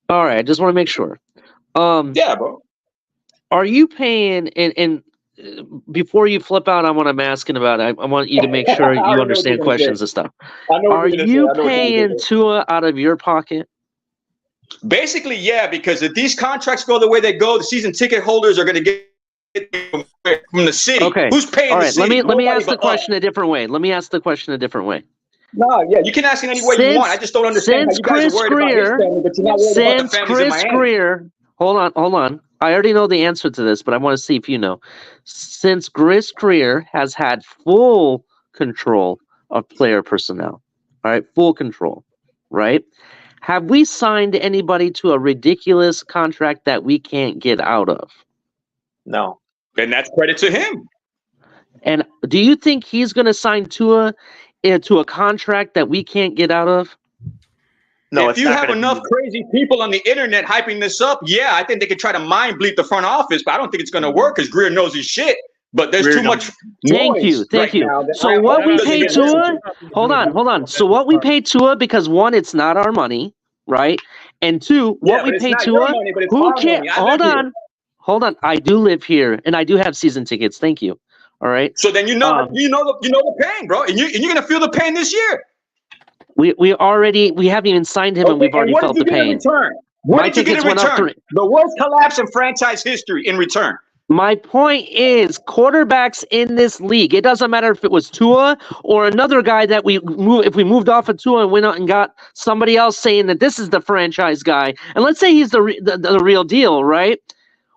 All right, I just want to make sure. Yeah, bro. Are you paying and before you flip out on what I'm asking about, I want you to make sure you understand questions and stuff. Are you paying Tua out of your pocket? Basically, yeah, because if these contracts go the way they go, the season ticket holders are going to get from the city. Okay. Who's paying All right, the city? let me ask the question a different way. Let me ask the question a different way. No, yeah, you can ask it any way you want. I just don't understand how you guys are worried about his family, but you're not worried about the families in Miami. Greer, hold on. I already know the answer to this, but I want to see if you know. Since Chris Greer has had full control of player personnel, all right, full control, right? Have we signed anybody to a ridiculous contract that we can't get out of? No. And that's credit to him. And do you think he's going to sign Tua to a contract that we can't get out of? No, if you have enough crazy people on the internet hyping this up, yeah, I think they could try to mind bleep the front office, but I don't think it's going to work because Greer knows his shit. But there's too much. Thank you. So what we pay Tua? Hold on. So what we pay Tua, because one, it's not our money, right? And two, what we pay Tua? Who cares? Hold on. I do live here, and I do have season tickets. Thank you. All right. So then you know the pain, bro, and you're gonna feel the pain this year. We haven't even signed him, and we've already felt the pain. What did you get in return? The worst collapse in franchise history in return. My point is, quarterbacks in this league, it doesn't matter if it was Tua or another guy that if we moved off of Tua and went out and got somebody else saying that this is the franchise guy, and let's say he's the real deal, right?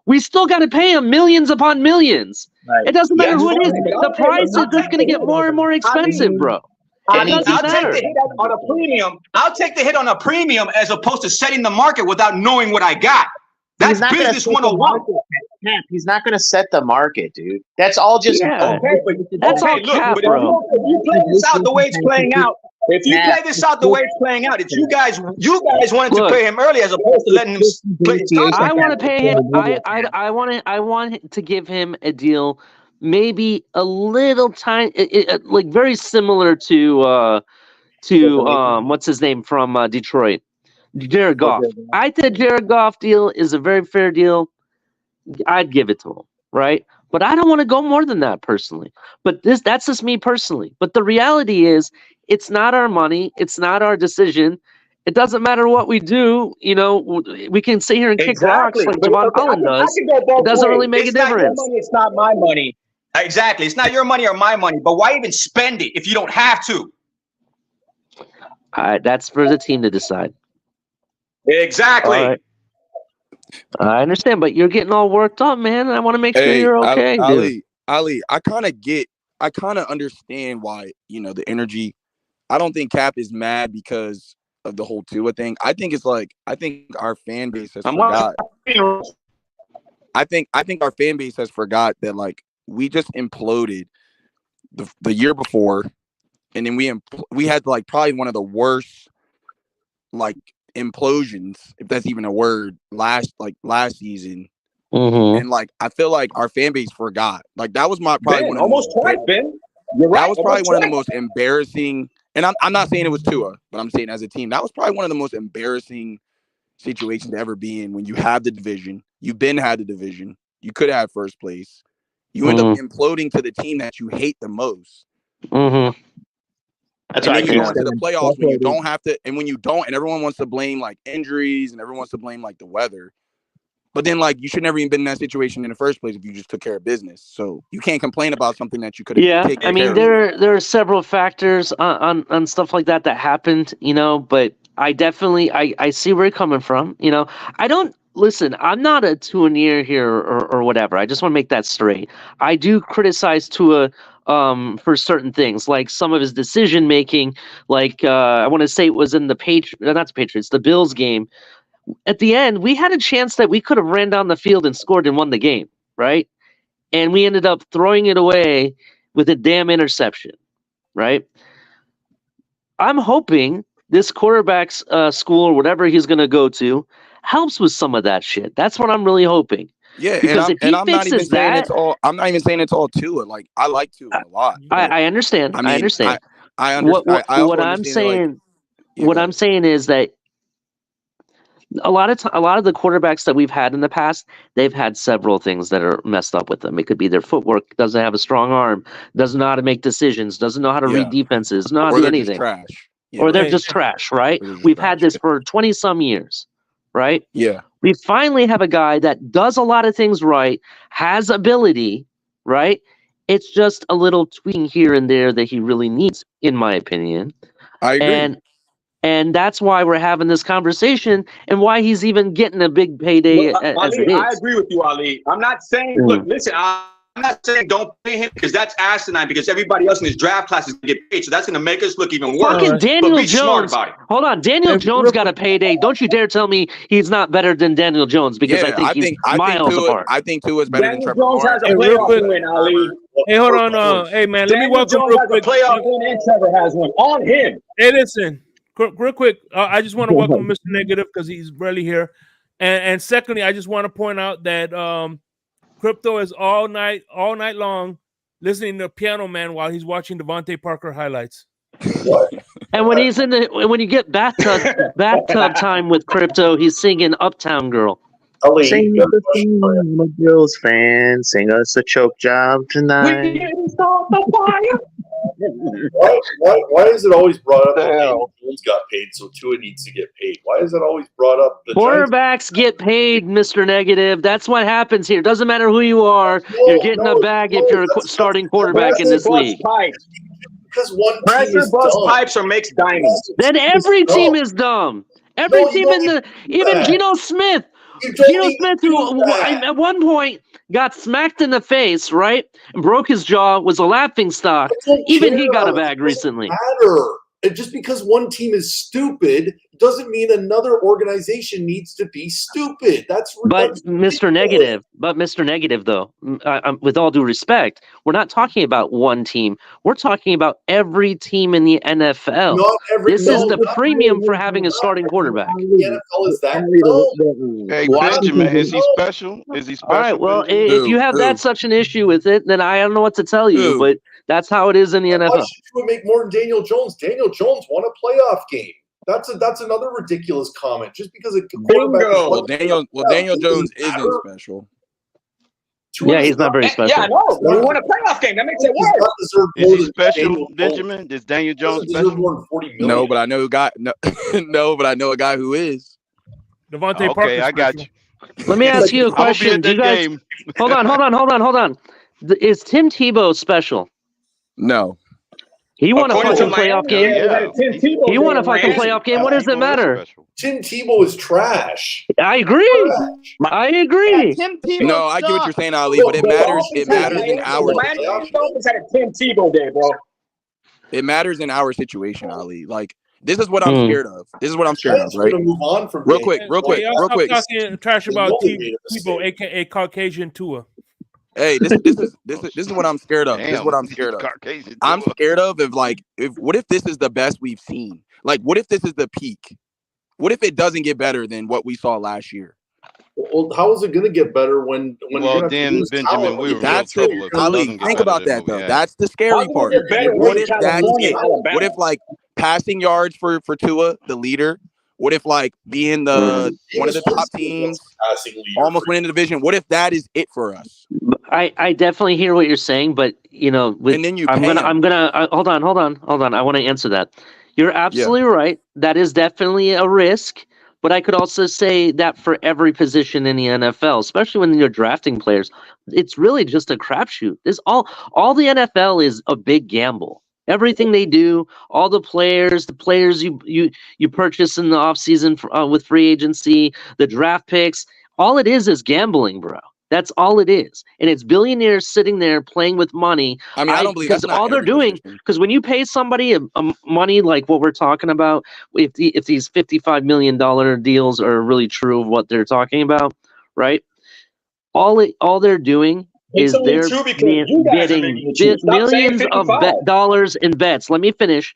We still got to pay him millions upon millions. Right. It doesn't matter who it is. The price is just going to get more and more expensive, bro. I'll take the hit on a premium. I'll take the hit on a premium as opposed to setting the market without knowing what I got. That's business 101. He's not going to set the market, dude. That's all just okay. That's all cap, bro. If you play this out the way it's playing out, it's you guys wanted to pay him early as opposed to letting him play his contract. I want to pay him. I want to give him a deal. Maybe a little tiny, like very similar to what's his name from Detroit, Jared Goff. I think Jared Goff deal is a very fair deal. I'd give it to him, right? But I don't want to go more than that personally. But that's just me personally. But the reality is, it's not our money. It's not our decision. It doesn't matter what we do. You know, we can sit here and kick rocks like Javon Holland does. It doesn't really make a difference. Not your money, it's not my money. Exactly. It's not your money or my money, but why even spend it if you don't have to? That's for the team to decide. Exactly. Right. I understand, but you're getting all worked up, man. I want to make sure you're okay, dude. Ali, I kind of understand why, the energy. I don't think Cap is mad because of the whole Tua thing. I think our fan base has I'm forgot. watching. I think our fan base has forgot that like we just imploded the year before, and then we had like probably one of the worst like implosions, if that's even a word, last season. Mm-hmm. And like I feel like our fan base forgot. Like that was probably one of almost the twice, Ben. You're right. that was probably one of the most embarrassing. And I'm not saying it was Tua, but I'm saying as a team, that was probably one of the most embarrassing situations to ever be in. When you have the division, had the division, you could have first place, you end up imploding to the team that you hate the most. Mm-hmm. That's and why I then you can't go into the stand playoffs when you don't have to, and when you don't, and everyone wants to blame like injuries, and everyone wants to blame like the weather. But then, like, you should never even been in that situation in the first place if you just took care of business. So you can't complain about something that you could have taken I mean, care of. there are several factors on stuff like that happened, but I definitely I see where you're coming from. I don't listen. I'm not a Tua near here or whatever. I just want to make that straight. I do criticize Tua for certain things, like some of his decision making. Like I want to say it was in the Patriots, the Bills game. At the end, we had a chance that we could have ran down the field and scored and won the game, right? And we ended up throwing it away with a damn interception, right? I'm hoping this quarterback's school or whatever he's going to go to helps with some of that shit. That's what I'm really hoping. Yeah, because if he I'm not even fixes saying that, it's all. I'm not even saying it's all Tua. Like I like Tua a lot. I understand. I mean, I understand. I understand. I also what I'm understand. saying, Yeah, what I'm saying is that a lot of the quarterbacks that we've had in the past, they've had several things that are messed up with them. It could be their footwork, doesn't have a strong arm, doesn't know how to make decisions, doesn't know how to read defenses, doesn't know how to do they're anything. just trash. Yeah, or they're just trash, right? We've had this for 20 some years, right? Yeah. We finally have a guy that does a lot of things right, has ability, right? It's just a little tweaking here and there that he really needs, in my opinion. I agree. And that's why we're having this conversation and why he's even getting a big payday as Ali, it is. I agree with you, Ali. I'm not saying, look, listen, I'm not saying don't pay him because that's asinine because everybody else in his draft class is going to get paid. So that's going to make us look even worse. Fucking Daniel but be smart Jones. about it. Hold on. Daniel Jones got a payday. Don't you dare tell me he's not better than Daniel Jones because I think he's miles apart. I think Tua is better than Trevor Jones Lawrence. has a playoff win, Ali. Hey, hold on. Hey, man, let me welcome real quick. Playoff win and Trevor has one on him. Hey, listen, real quick. I just want to welcome Mr. Negative because he's rarely here. And secondly, I just want to point out that Crypto is all night long listening to Piano Man while he's watching Devontae Parker highlights. And when he's when you get bathtub time with Crypto, he's singing Uptown Girl. Sing us a Bills fan, sing us a choke job tonight. Why is it always brought up that Daniel Jones got paid, so Tua needs to get paid? Why is it always brought up? Quarterbacks get paid, Mr. Negative. That's what happens here. Doesn't matter who you are. You're getting a bag if you're a starting quarterback in this league. Because one pressure bust pipes or makes diamonds. Then every team is dumb. Every team even Geno Smith. Geno Smith, who at one point got smacked in the face, right, and broke his jaw, was a laughingstock. Even he got a bag recently. Matter. And just because one team is stupid doesn't mean another organization needs to be stupid. That's Mr. Negative, though, with all due respect, we're not talking about one team. We're talking about every team in the NFL. This is the premium for having a starting quarterback. The NFL is that. Hey, Benjamin, is he special? Is he special? All right, well, if you have that such an issue with it, then I don't know what to tell you, but that's how it is in the NFL. Why should you make more than Daniel Jones? Daniel Jones won a playoff game. That's another ridiculous comment. Just because a quarterback Daniel Jones isn't special. Yeah, he's not very special. Yeah, I know. We won a playoff game. That makes it worse. Is he special, Benjamin? Is Daniel Jones special? More than $40 million. No, but I know a guy. No, but I know a guy who is. Devontae Parker. Okay, I got you. Let me ask you a question. Do you guys? Hold on. Is Tim Tebow special? No. He won a fucking playoff game. He won a fucking playoff game. What does it matter? Tim Tebow is trash. I agree. I agree. No, I get what you're saying, Ali, but it matters. It matters in our. Dolphins had a Tim Tebow day, bro. It matters in our situation, Ali. Like This is what I'm scared of. This is what I'm scared of, Giants right? gonna move on from Real being quick, real quick, Y'all real stop quick. talking trash about only made a Tebow, mistake. aka Caucasian Tua. Hey, this is what I'm scared of. This is what Damn, I'm scared of. Caucasian I'm Tua. scared of what if this is the best we've seen? Like, what if this is the peak? What if it doesn't get better than what we saw last year? Well, how is it going to get better when you're Well, going to then, lose Benjamin, talent? we When were you real That's can't the play? trouble if it Ali. doesn't get Think better about than that what we though. had. That's the How's scary it part. gonna get better What in if that's California it? and What Alabama? if like passing yards for Tua, the leader? What if like being the one of the top teams, Passing leader almost winning the division? What if that is it for us? I definitely hear what you're saying, but And then you pay him. hold on. I want to answer that. You're Yeah. absolutely right. That is definitely a risk, but I could also say that for every position in the NFL, especially when you're drafting players, it's really just a crapshoot. This all the NFL is a big gamble. Everything they do, all the players you purchase in the offseason with free agency, the draft picks, all it is gambling, bro. That's all it is. And it's billionaires sitting there playing with money. I mean, I don't believe Because that's not all they're every doing, position. because when you pay somebody money like what we're talking about, if these $55 million deals are really true of what they're talking about, right? All they're doing It's is only they're true because you guys are betting making it true. Stop saying millions of 55. dollars in bets. Let me finish.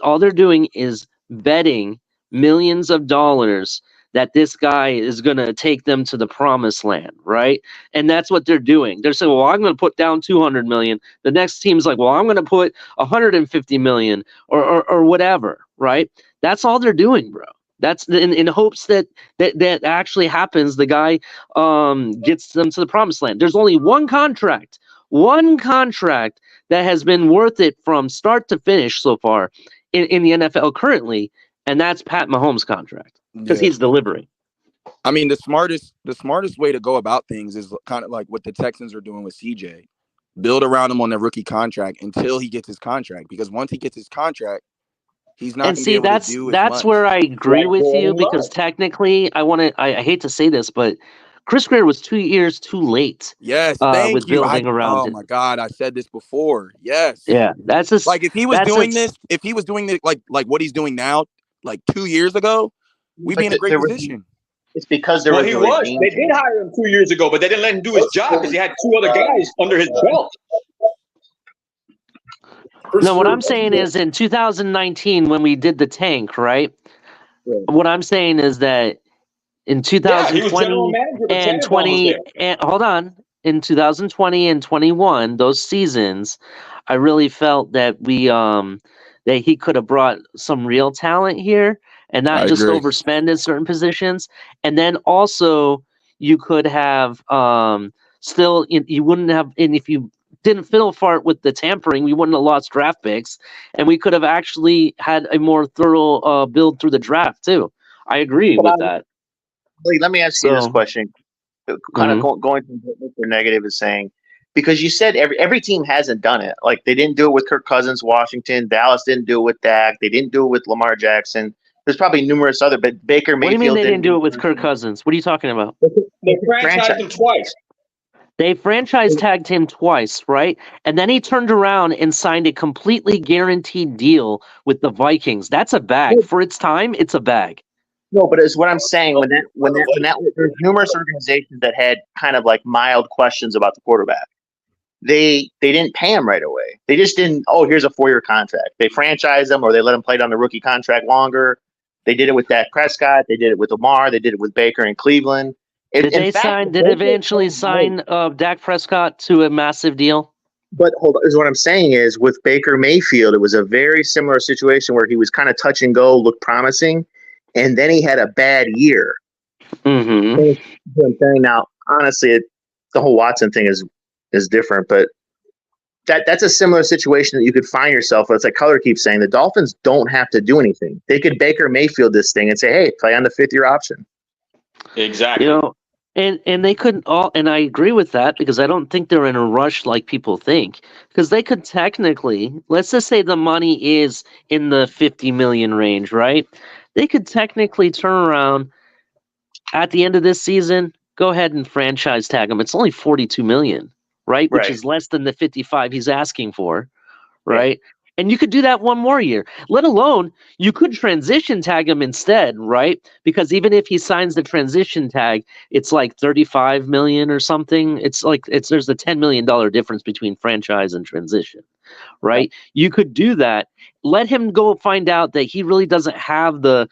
All they're doing is betting millions of dollars that this guy is going to take them to the promised land, right? And that's what they're doing. They're saying, well, I'm going to put down 200 million. The next team's like, well, I'm going to put 150 million or whatever, right? That's all they're doing, bro. That's in hopes that actually happens. The guy gets them to the promised land. There's only one contract that has been worth it from start to finish so far in the NFL currently, and that's Pat Mahomes' contract because Yeah. he's delivering. I mean, the smartest way to go about things is kind of like what the Texans are doing with CJ. Build around him on the rookie contract until he gets his contract, because once he gets his contract, he's not And going to be see, able to do as that's much. where I agree Like with you, Jordan because Love. technically, I hate to say this, but Chris Greer was 2 years too late. Yes, thank with you. building around Oh it. my God, I said this before. Yes. Yeah, that's just like if he was doing it like what he's doing now, like 2 years ago, we'd be in a great position. It's because there was He a was. regime They did hire him 2 years ago, but they didn't let him do his job because he had two other guys under his belt. No, what I'm saying is in 2019 when we did the tank, right? Yeah. What I'm saying is that in 2020 and 20 and hold on, in 2020 and 21, those seasons, I really felt that that he could have brought some real talent here and not just overspend in certain positions. And then also you could have still you wouldn't have, and if you didn't fiddle fart with the tampering, we wouldn't have lost draft picks, and we could have actually had a more thorough build through the draft too. I agree with that. Let me ask you this question, kind of going to what Mr. Negative is saying, because you said every team hasn't done it. Like they didn't do it with Kirk Cousins, Washington. Dallas didn't do it with Dak. They didn't do it with Lamar Jackson. There's probably numerous other, but Baker Mayfield. What do you mean they didn't do it with Kirk Cousins? What are you talking about? They franchised him twice. They franchise tagged him twice, right? And then he turned around and signed a completely guaranteed deal with the Vikings. That's a bag. For its time, it's a bag. No, but it's what I'm saying. When there's numerous organizations that had kind of like mild questions about the quarterback. They didn't pay him right away. They just didn't. Oh, here's a 4-year contract. They franchised him, or they let him play on the rookie contract longer. They did it with Dak Prescott. They did it with Lamar. They did it with Baker in Cleveland. Did they eventually sign Dak Prescott to a massive deal? But hold on, is what I'm saying is with Baker Mayfield, it was a very similar situation where he was kind of touch and go, looked promising, and then he had a bad year. Mm-hmm. I'm saying now, honestly, the whole Watson thing is different, but that's a similar situation that you could find yourself. It's like Color keeps saying, the Dolphins don't have to do anything. They could Baker Mayfield this thing and say, hey, play on the 5th-year option. Exactly. And they couldn't all, and I agree with that because I don't think they're in a rush like people think. Because they could technically, let's just say the money is in the 50 million range, right? They could technically turn around at the end of this season, go ahead and franchise tag him. It's only 42 million, right? Which is less than the 55 he's asking for, right? And you could do that one more year. Let alone, you could transition tag him instead, right? Because even if he signs the transition tag, it's like $35 million or something. There's a $10 million difference between franchise and transition, right? You could do that. Let him go find out that he really doesn't have the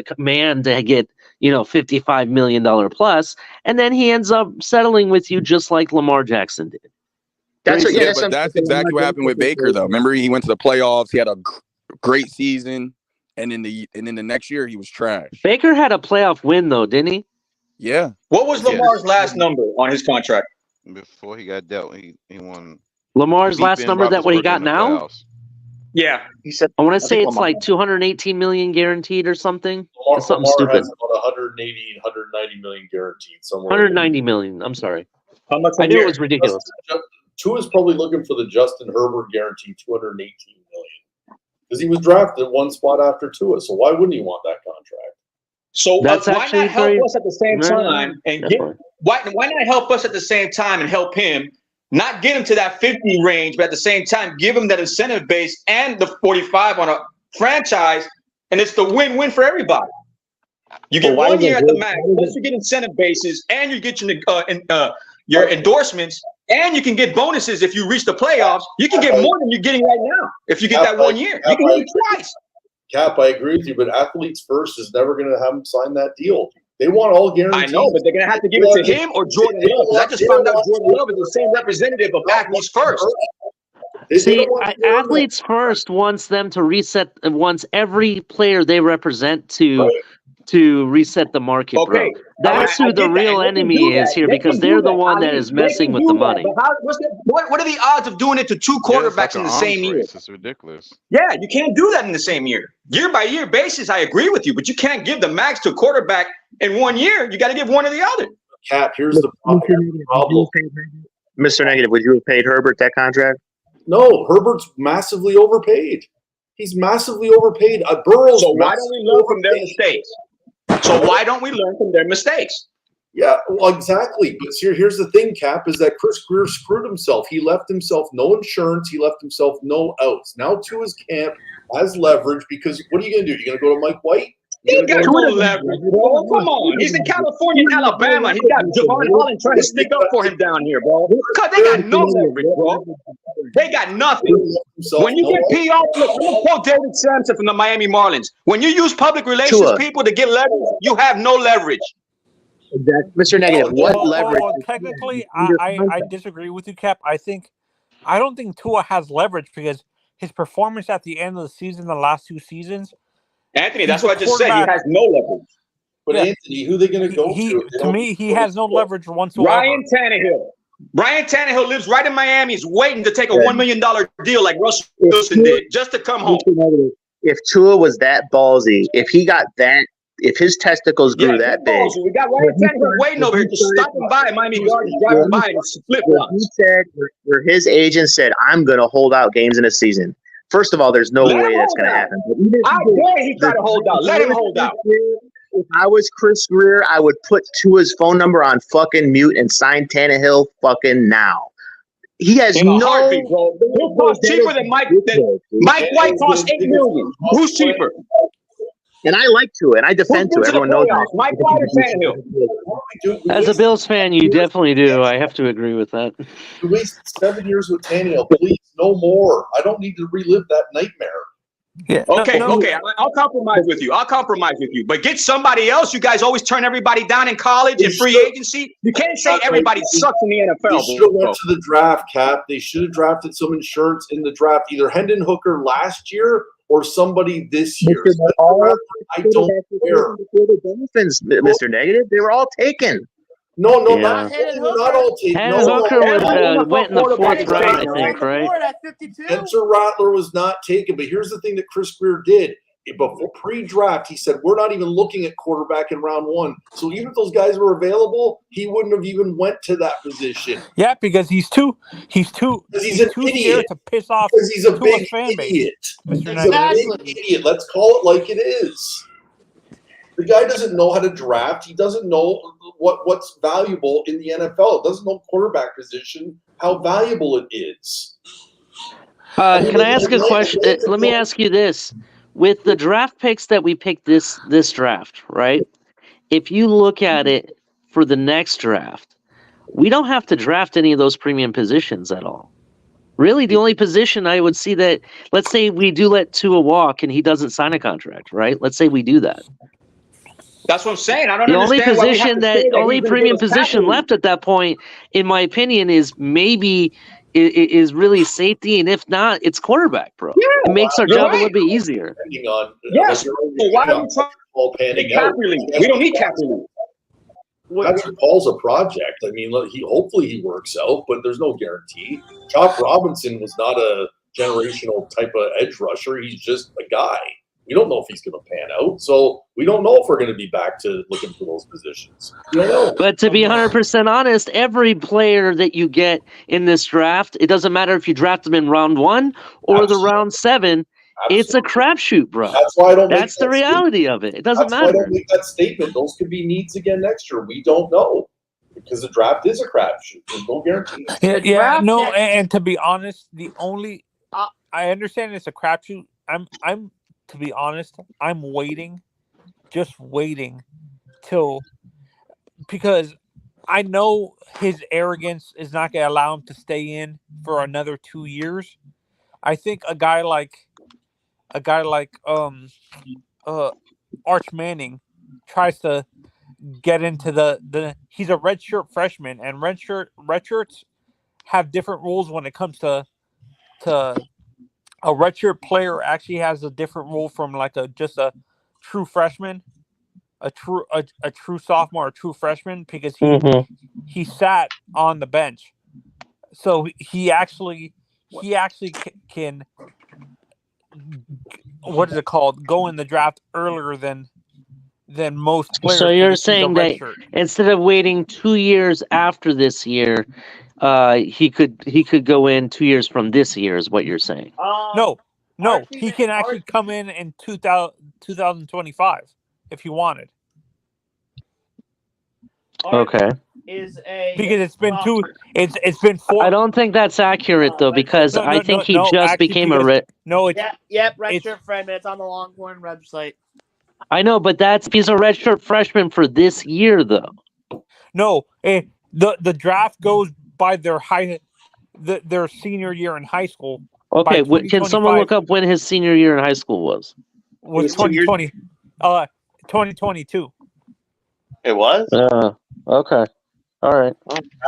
command to get, $55 million plus, and then he ends up settling with you just like Lamar Jackson did. That's what, Yeah, but that's exactly what happened with Baker, though. Remember, he went to the playoffs. He had a great season, and then the next year he was trash. Baker had a playoff win, though, didn't he? Yeah. What was Lamar's last number on his contract? Before he got dealt, he won. Lamar's last number, that what he got now? Yeah, he said. I want to say it's like $218 million guaranteed or something. It's something Lamar stupid. has about 180, 190 million guaranteed somewhere. 190 million. I'm sorry. How much? I knew it was ridiculous. Tua's probably looking for the Justin Herbert guarantee, 218 million, because he was drafted one spot after Tua. So why wouldn't he want that contract? So Why not help us at the same time and why not help us at the same time and help him? Not get him to that 50 range, but at the same time, give him that incentive base and the 45 on a franchise, and it's the win-win for everybody. You get 1 year at the max, plus you get incentive bases, and you get your endorsements, and you can get bonuses if you reach the playoffs. You can get more than you're getting right now if you get that 1 year. You can get it twice. Cap, I agree with you, but Athletes First is never going to have him sign that deal. They want all guaranteed. I know, but they're going to have to give it to him or Jordan Love. Because I just found out Jordan Love is the same representative of Athletes First. See, Athletes First wants them to wants every player they represent to reset the market, bro. That's who the real enemy is here, because they're the one that is messing with the money. What are the odds of doing it to two quarterbacks in the same year? It's ridiculous. Yeah, you can't do that in the same year. Year by year basis, I agree with you, but you can't give the max to a quarterback in 1 year. You got to give one or the other. Cap, here's the problem. Mr. Negative, would you have paid Herbert that contract? No, Herbert's massively overpaid. He's massively overpaid. Burrow's So why don't we learn from their mistakes? Yeah, well, exactly. But here's the thing, Cap, is that Chris Greer screwed himself. He left himself no insurance. He left himself no outs. Now Tua's camp has leverage because what are you going to do? You're going to go to Mike White? He got no leverage, bro. Come on. He's in California and Alabama. He got Javon Holland trying to stick up for him down here, bro. Because they got no leverage, bro. They got nothing. When you get PR, look, I'm going to quote David Sampson from the Miami Marlins. When you use public relations people to get leverage, you have no leverage. Exactly. Mr. Negative, what leverage? Well, technically, I disagree with you, Cap. I don't think Tua has leverage because his performance at the end of the season, the last two seasons. Anthony, that's what I just said. He has no leverage. But yeah. Anthony, who are they going to go to? To me, he has no leverage whatsoever. Ryan Tannehill lives right in Miami. He's waiting to take a $1 million deal like Russell Wilson did just to come home. If Tua was that ballsy, if his testicles grew that big. We got Ryan Tannehill waiting over here, just stopping by at Miami Gardens, driving by and flip-flops. He said, where his agent said, I'm going to hold out games in a season. First of all, there's no way that's going to happen. I dare he try to hold out. Let him hold out. If I was Chris Greer, I would put Tua's phone number on fucking mute and sign Tannehill fucking now. He has no. Heartbeat, bro. He'll cost cheaper than Mike White costs $8 million. Who's cheaper? And I like Tua, and I defend Tua. Everyone knows that. Mike White or Tannehill? As a Bills fan, you definitely do. I have to agree with that. You wasted 7 years with Tannehill. Please, no more. I don't need to relive that nightmare. Yeah. Okay. I'll compromise with you. But get somebody else. You guys always turn everybody down in college and free agency. You can't say everybody sucks in the NFL. They should have went to the draft, Cap. They should have drafted some insurance in the draft. Either Hendon Hooker last year or somebody this year. I don't care. The Dolphins, Mr. Negative, they were all taken. No, not all taken. Hendon Hooker went in the 4th round, I think, right? Spencer Rattler was not taken. But here's the thing that Chris Greer did. Before pre-draft, he said, we're not even looking at quarterback in round 1. So even if those guys were available, he wouldn't have even went to that position. Yeah, because he's too scared to piss off because he's a big fan idiot. Base. He's a big idiot. Let's call it like it is. The guy doesn't know how to draft. He doesn't know what's valuable in the NFL. He doesn't know quarterback position, how valuable it is. Can I ask a question? Let me ask you this: with the draft picks that we picked this draft, right? If you look at it for the next draft, we don't have to draft any of those premium positions at all. Really, the only position I would see that, let's say we do let Tua walk and he doesn't sign a contract, right? Let's say we do that. That's what I'm saying. I don't The only understand why we have position to say that only he's gonna give premium us position capital. left at that point, in my opinion, is maybe is really safety, and if not, it's quarterback, bro. Yeah, It makes our you're job a right. little bit easier. Depending on Yes. you're So why are we trying all to panning get cap out. relief? We don't need cap relief. That's what Paul's a project. I mean, hopefully he works out, but there's no guarantee. Chop Robinson was not a generational type of edge rusher. He's just a guy. We don't know if he's going to pan out, so we don't know if we're going to be back to looking for those positions. We don't know. But to be 100% honest, every player that you get in this draft, it doesn't matter if you draft them in round 1 or the round 7. It's a crapshoot, bro. That's why I don't. That's the reality of it. It doesn't That's why I matter. don't make that statement. Those could be needs again next year. We don't know because the draft is a crapshoot. There's no guarantee. And to be honest, the only I understand it's a crapshoot. I'm to be honest, I'm waiting, just waiting because I know his arrogance is not going to allow him to stay in for another 2 years. I think a guy like Arch Manning tries to get into the he's a redshirt freshman, and redshirts have different rules when it comes to a redshirt player actually has a different rule from like just a true freshman, a true sophomore, a true freshman, because he sat on the bench, so he actually can what is it called? Go in the draft earlier than most players. So you're because he's a saying that redshirt. instead of waiting 2 years after this year, he could go in 2 years from this year, is what you're saying? No, he can actually come in 2025 if he wanted. Okay. Is because it's been it's been 4. I don't think that's accurate though, because I think he just became a red. No, it's redshirt freshman. It's on the Longhorn website. I know, but he's a redshirt freshman for this year though. No, the draft goes by their their senior year in high school. Okay, can someone look up when his senior year in high school was? Was 2020, 2022. It was? Okay. All right.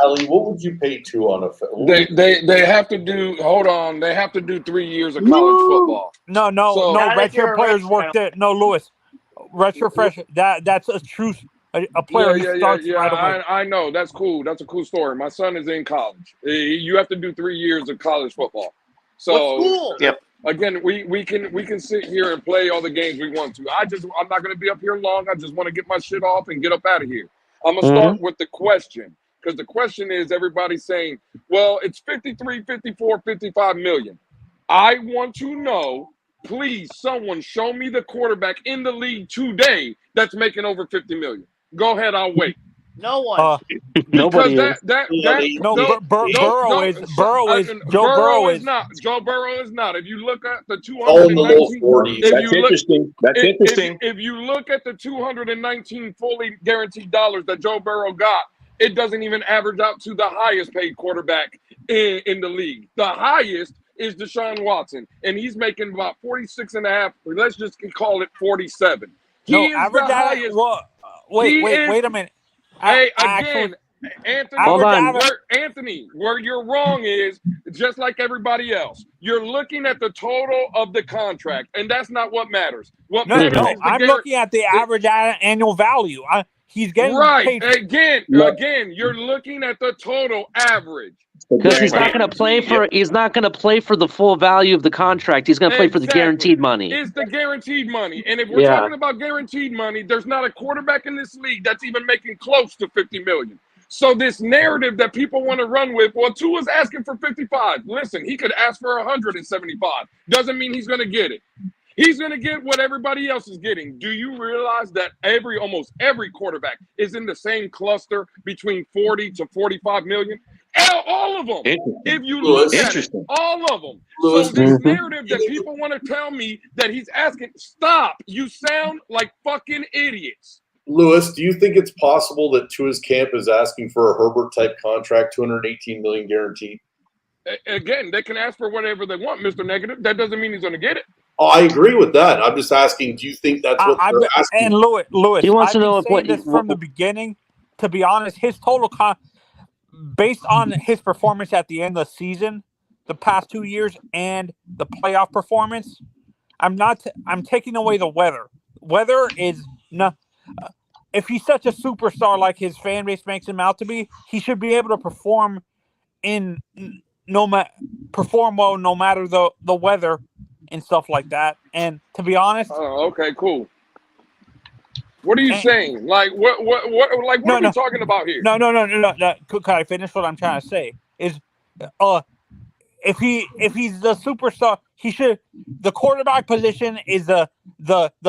Ali, what would you pay to on a? They have to do. Hold on. They have to do 3 years of college football. No. Redshirt players work there. No, Lewis. Redshirt freshman. That's a true a player who starts right away. I know. That's cool. That's a cool story. My son is in college. You have to do 3 years of college football. So again, we can sit here and play all the games we want to. I'm not going to be up here long. I just want to get my shit off and get up out of here. I'm going to start with the question, because the question is everybody's saying, well, it's 53, 54, 55 million. I want to know, please, someone show me the quarterback in the league today that's making over 50 million. Go ahead, I'll wait. No one. Nobody is. Burrow is. Joe Burrow is not. Joe Burrow is not. If you look at the 219, that's interesting. That's interesting. If you look at the 219 fully guaranteed dollars that Joe Burrow got, it doesn't even average out to the highest paid quarterback in the league. The highest is Deshaun Watson, and he's making about 46.5. Let's just call it 47. He is the highest. Wait a minute. Hey, again, Anthony, where you're wrong is, just like everybody else, you're looking at the total of the contract, and that's not what matters. What matters is I'm looking at the average annual value. He's getting right. paid. Again, you're looking at the total average. Because he's not going to play for. He's not going to play for the full value of the contract. He's going to play for the guaranteed money. It's the guaranteed money, and if we're talking about guaranteed money, there's not a quarterback in this league that's even making close to 50 million. So this narrative that people want to run with, well, Tua's asking for 55. Listen, he could ask for 175. Doesn't mean he's going to get it. He's going to get what everybody else is getting. Do you realize that almost every quarterback is in the same cluster between 40 to 45 million? All of them. If you Lewis. look at it, all of them. Lewis. So this narrative that people want to tell me that he's asking, stop. You sound like fucking idiots. Lewis, do you think it's possible that Tua's camp is asking for a Herbert-type contract, $218 million guaranteed? Again, they can ask for whatever they want, Mr. Negative. That doesn't mean he's going to get it. Oh, I agree with that. I'm just asking, do you think that's what they're asking? And Lewis, He wants I've to know been saying this from the beginning. To be honest, his total based on his performance at the end of the season, the past 2 years, and the playoff performance, I'm taking away the weather. Weather is not. If he's such a superstar like his fan base makes him out to be, he should be able to perform well no matter the weather and stuff like that. And to be honest, okay, cool. What are you saying? Like what are we talking about here? No. Can I finish what I'm trying to say? Is if he's the superstar, he should. The quarterback position is the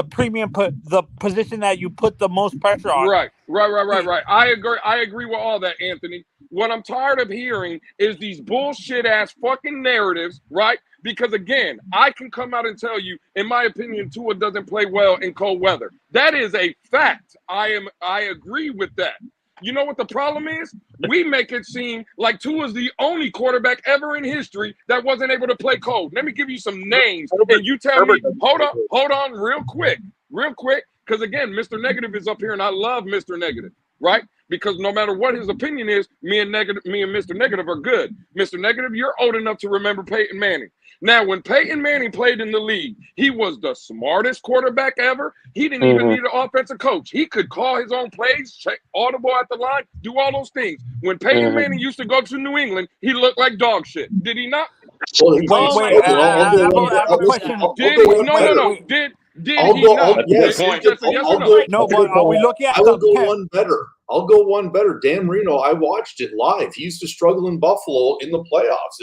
premium the position that you put the most pressure on. Right. I agree with all that, Anthony. What I'm tired of hearing is these bullshit ass fucking narratives, right? Because again, I can come out and tell you, in my opinion, Tua doesn't play well in cold weather. That is a fact. I agree with that. You know what the problem is? We make it seem like Tua is the only quarterback ever in history that wasn't able to play cold. Let me give you some names, and you tell me. Hold on, real quick, because again, Mr. Negative is up here, and I love Mr. Negative, right? Because no matter what his opinion is, me and Mr. Negative are good. Mr. Negative, you're old enough to remember Peyton Manning. Now, when Peyton Manning played in the league, he was the smartest quarterback ever. He didn't even need an offensive coach. He could call his own plays, check audible at the line, do all those things. When Peyton Manning used to go to New England, he looked like dog shit. Did he not? Wait, I have a question. Did he not? Yes. No, but are we looking at I will go one better. I'll go one better. Dan Marino, I watched it live. He used to struggle in Buffalo in the playoffs.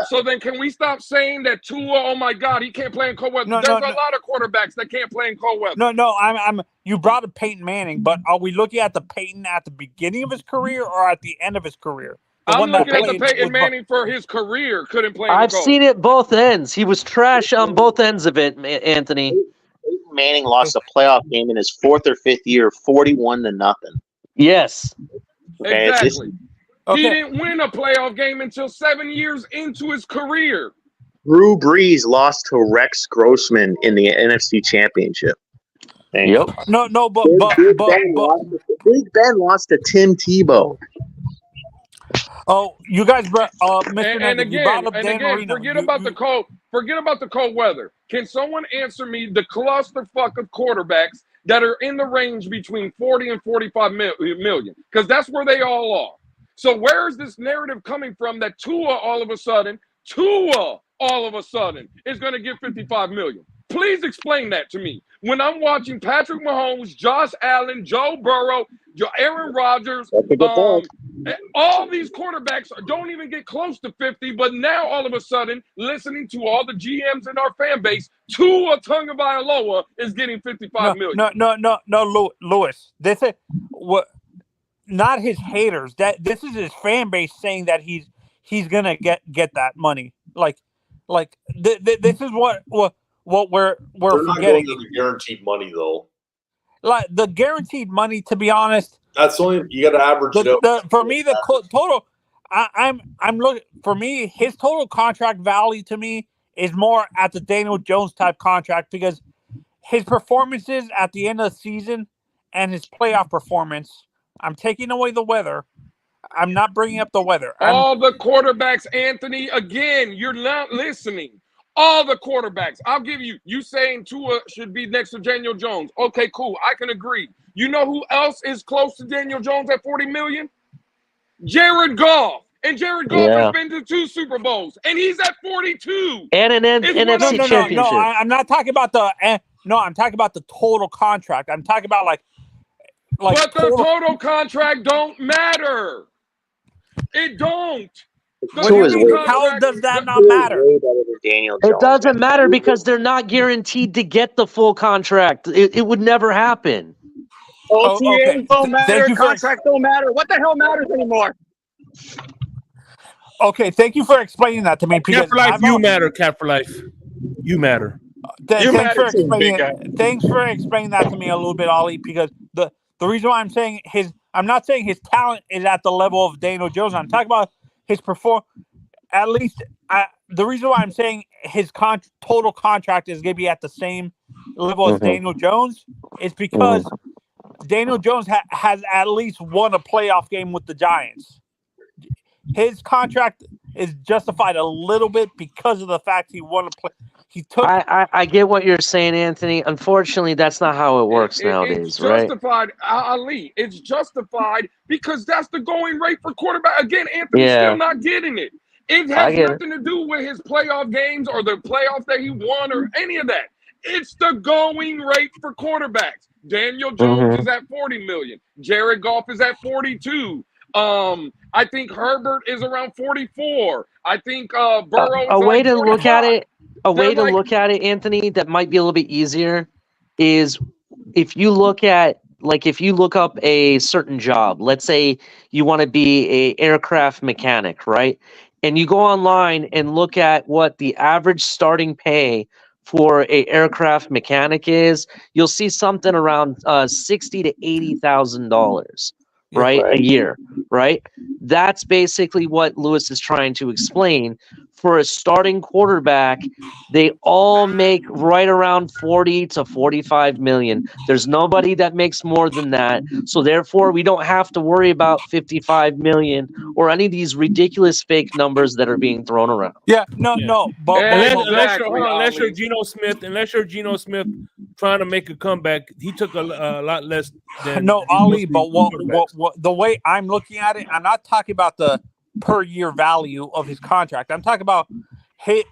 So then can we stop saying that Tua, oh my God, he can't play in cold weather? There's a lot of quarterbacks that can't play in cold weather. No, I'm you brought up Peyton Manning, but are we looking at the Peyton at the beginning of his career or at the end of his career? I'm looking at the Peyton Manning for his career. Couldn't play in I've the cold. seen it both ends. He was trash on both ends of it, Anthony. Peyton Manning lost a playoff game in his 4th or 5th year, 41-0. Yes. Exactly. He didn't win a playoff game until 7 years into his career. Drew Brees lost to Rex Grossman in the NFC Championship. Yep. But Big Ben lost to Tim Tebow. Oh, you guys, Mr. And again, forget about the cold weather. Can someone answer me the clusterfuck of quarterbacks that are in the range between 40 and 45 million? Because that's where they all are. So where is this narrative coming from that Tua all of a sudden is going to get 55 million? Please explain that to me. When I'm watching Patrick Mahomes, Josh Allen, Joe Burrow, Aaron Rodgers, all these quarterbacks don't even get close to 50, but now all of a sudden, listening to all the GMs in our fan base, Tua Tagovailoa is getting 55 million. No, Lewis. This is what, not his haters. This is his fan base saying that he's gonna get that money. This is what we're They're not forgetting. going to the guaranteed money though. Like the guaranteed money, to be honest, that's only you got to average it out. For me, the total, I'm looking. For me, his total contract value to me is more at the Daniel Jones type contract because his performances at the end of the season and his playoff performance. I'm taking away the weather. I'm not bringing up the weather. All the quarterbacks, Anthony. Again, you're not listening. All the quarterbacks. I'll give you saying Tua should be next to Daniel Jones. Okay, cool. I can agree. You know who else is close to Daniel Jones at 40 million? Jared Goff. And Jared Goff has been to 2 Super Bowls. And he's at 42. And an NFC championship. No, I'm not talking about I'm talking about the total contract. I'm talking about like but the total contract don't matter. It don't. How does that not matter? It doesn't matter because they're not guaranteed to get the full contract. It would never happen. OTAs don't matter. Contract don't matter. What the hell matters anymore? Okay, thank you for explaining that to me. Cat Because for life, you matter. Cat for life, you matter. You Thanks for matter too, big explaining guy. it. Thanks for explaining that to me a little bit, Ollie. Because the reason why I'm saying I'm not saying his talent is at the level of Daniel Jones. I'm talking about his perform. At least the reason why I'm saying his total contract is going to be at the same level as Daniel Jones is because Daniel Jones has at least won a playoff game with the Giants. His contract is justified a little bit because of the fact he won a play. He took. I get what you're saying, Anthony. Unfortunately, that's not how it works nowadays, It's right? justified, Ali. It's justified because that's the going rate for quarterback. Again, Anthony's Yeah. still not getting it. It I has get nothing to do with his playoff games or the playoffs that he won or any of that. It's the going rate for quarterbacks. Daniel Jones is at 40 million. Jared Goff is at 42. I think Herbert is around 44. I think Burrow's A way like to 45. look at it, They're look at it, Anthony, that might be a little bit easier is if you look at if you look up a certain job, let's say you want to be a aircraft mechanic, right? And you go online and look at what the average starting pay for a aircraft mechanic is, you'll see something around $60,000 to $80,000, right? A year, right? That's basically what Lewis is trying to explain. For a starting quarterback, they all make right around 40 to 45 million. There's nobody that makes more than that. So therefore, we don't have to worry about 55 million or any of these ridiculous fake numbers that are being thrown around. Yeah, no, but Unless you're Geno Smith trying to make a comeback, he took a lot less than no, these Ali. mostly But what quarterbacks. the way I'm looking at it, I'm not talking about the per year value of his contract. I'm talking about his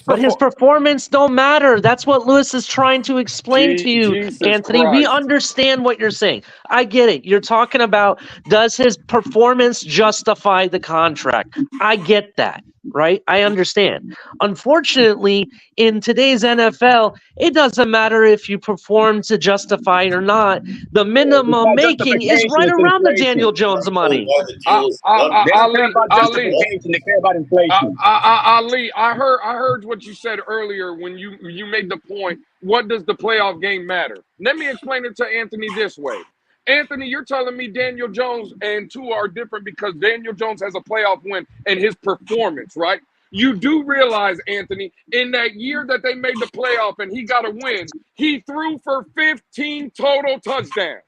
But his performance don't matter. That's what Lewis is trying to explain to you, Jesus Anthony. We Christ. understand what you're saying. I get it. You're talking about, does his performance justify the contract? I get that, right? I understand. Unfortunately, in today's NFL, it doesn't matter if you perform to justify it or not. The minimum making is right around the Daniel Jones money. Ali, They care about inflation. Ali, I heard what you said earlier when you made the point. What does the playoff game matter? Let me explain it to Anthony this way. Anthony, you're telling me Daniel Jones and Tua are different because Daniel Jones has a playoff win and his performance, right? You do realize, Anthony, in that year that they made the playoff and he got a win, he threw for 15 total touchdowns.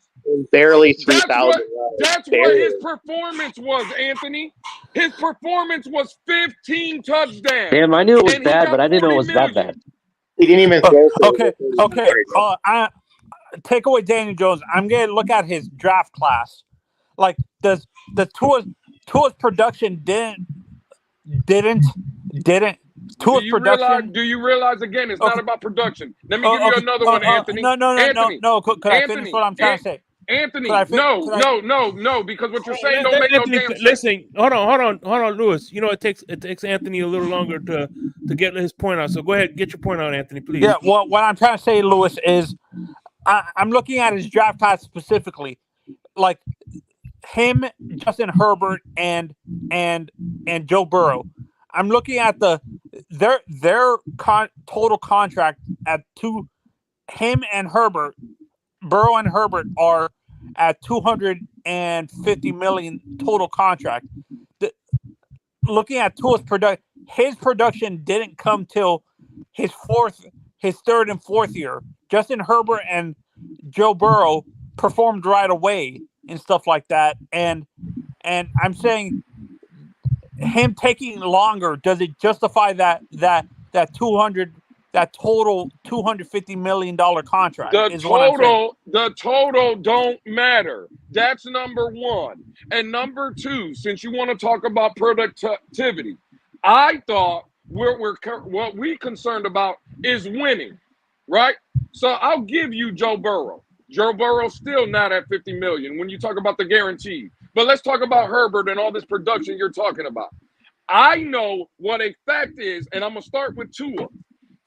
Barely 3,000. That's what his performance was, Anthony. His performance was 15 touchdowns. Damn, I knew it was and he bad, got but I didn't know it 40 was that bad. He didn't even throw for Okay. I take away Daniel Jones. I'm gonna look at his draft class. Like, does the Tua's production didn't Tua's production? Do you realize again? It's not about production. Let me give you another one, Anthony. No. Could I finish what I'm trying to say? Anthony, no, because what you're saying don't make Anthony, no damn sense. listen, hold on, Lewis. You know it takes Anthony a little longer to get his point out. So go ahead, get your point out, Anthony, please. Yeah, well, what I'm trying to say, Lewis, is I'm looking at his draft class specifically, like him, Justin Herbert, and Joe Burrow. I'm looking at their total contract at him and Herbert, Burrow and Herbert are at $250 million total contract. Looking at Tua's production, his production didn't come till his third and fourth year. Justin Herbert and Joe Burrow performed right away and stuff like that. And I'm saying him taking longer, does it justify that total $250 million contract? The total don't matter. That's number one. And number two, since you want to talk about productivity, I thought what we concerned about is winning, right? So I'll give you Joe Burrow. Joe Burrow's still not at 50 million when you talk about the guarantee. But let's talk about Herbert and all this production you're talking about. I know what a fact is, and I'm going to start with Tua.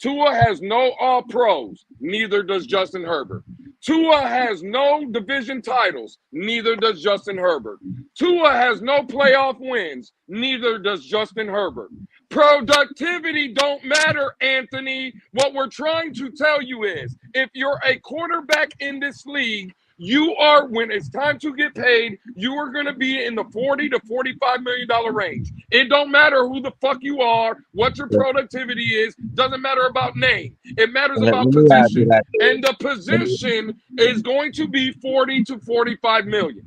Tua has no all pros, neither does Justin Herbert. Tua has no division titles, neither does Justin Herbert. Tua has no playoff wins, neither does Justin Herbert. Productivity don't matter, Anthony. What we're trying to tell you is, if you're a quarterback in this league, you are, when it's time to get paid, you are going to be in the $40 to $45 million range. It don't matter who the fuck you are, what your productivity is, doesn't matter about name. It matters Let about me add to position. that. And the position is going to be 40 to 45 million.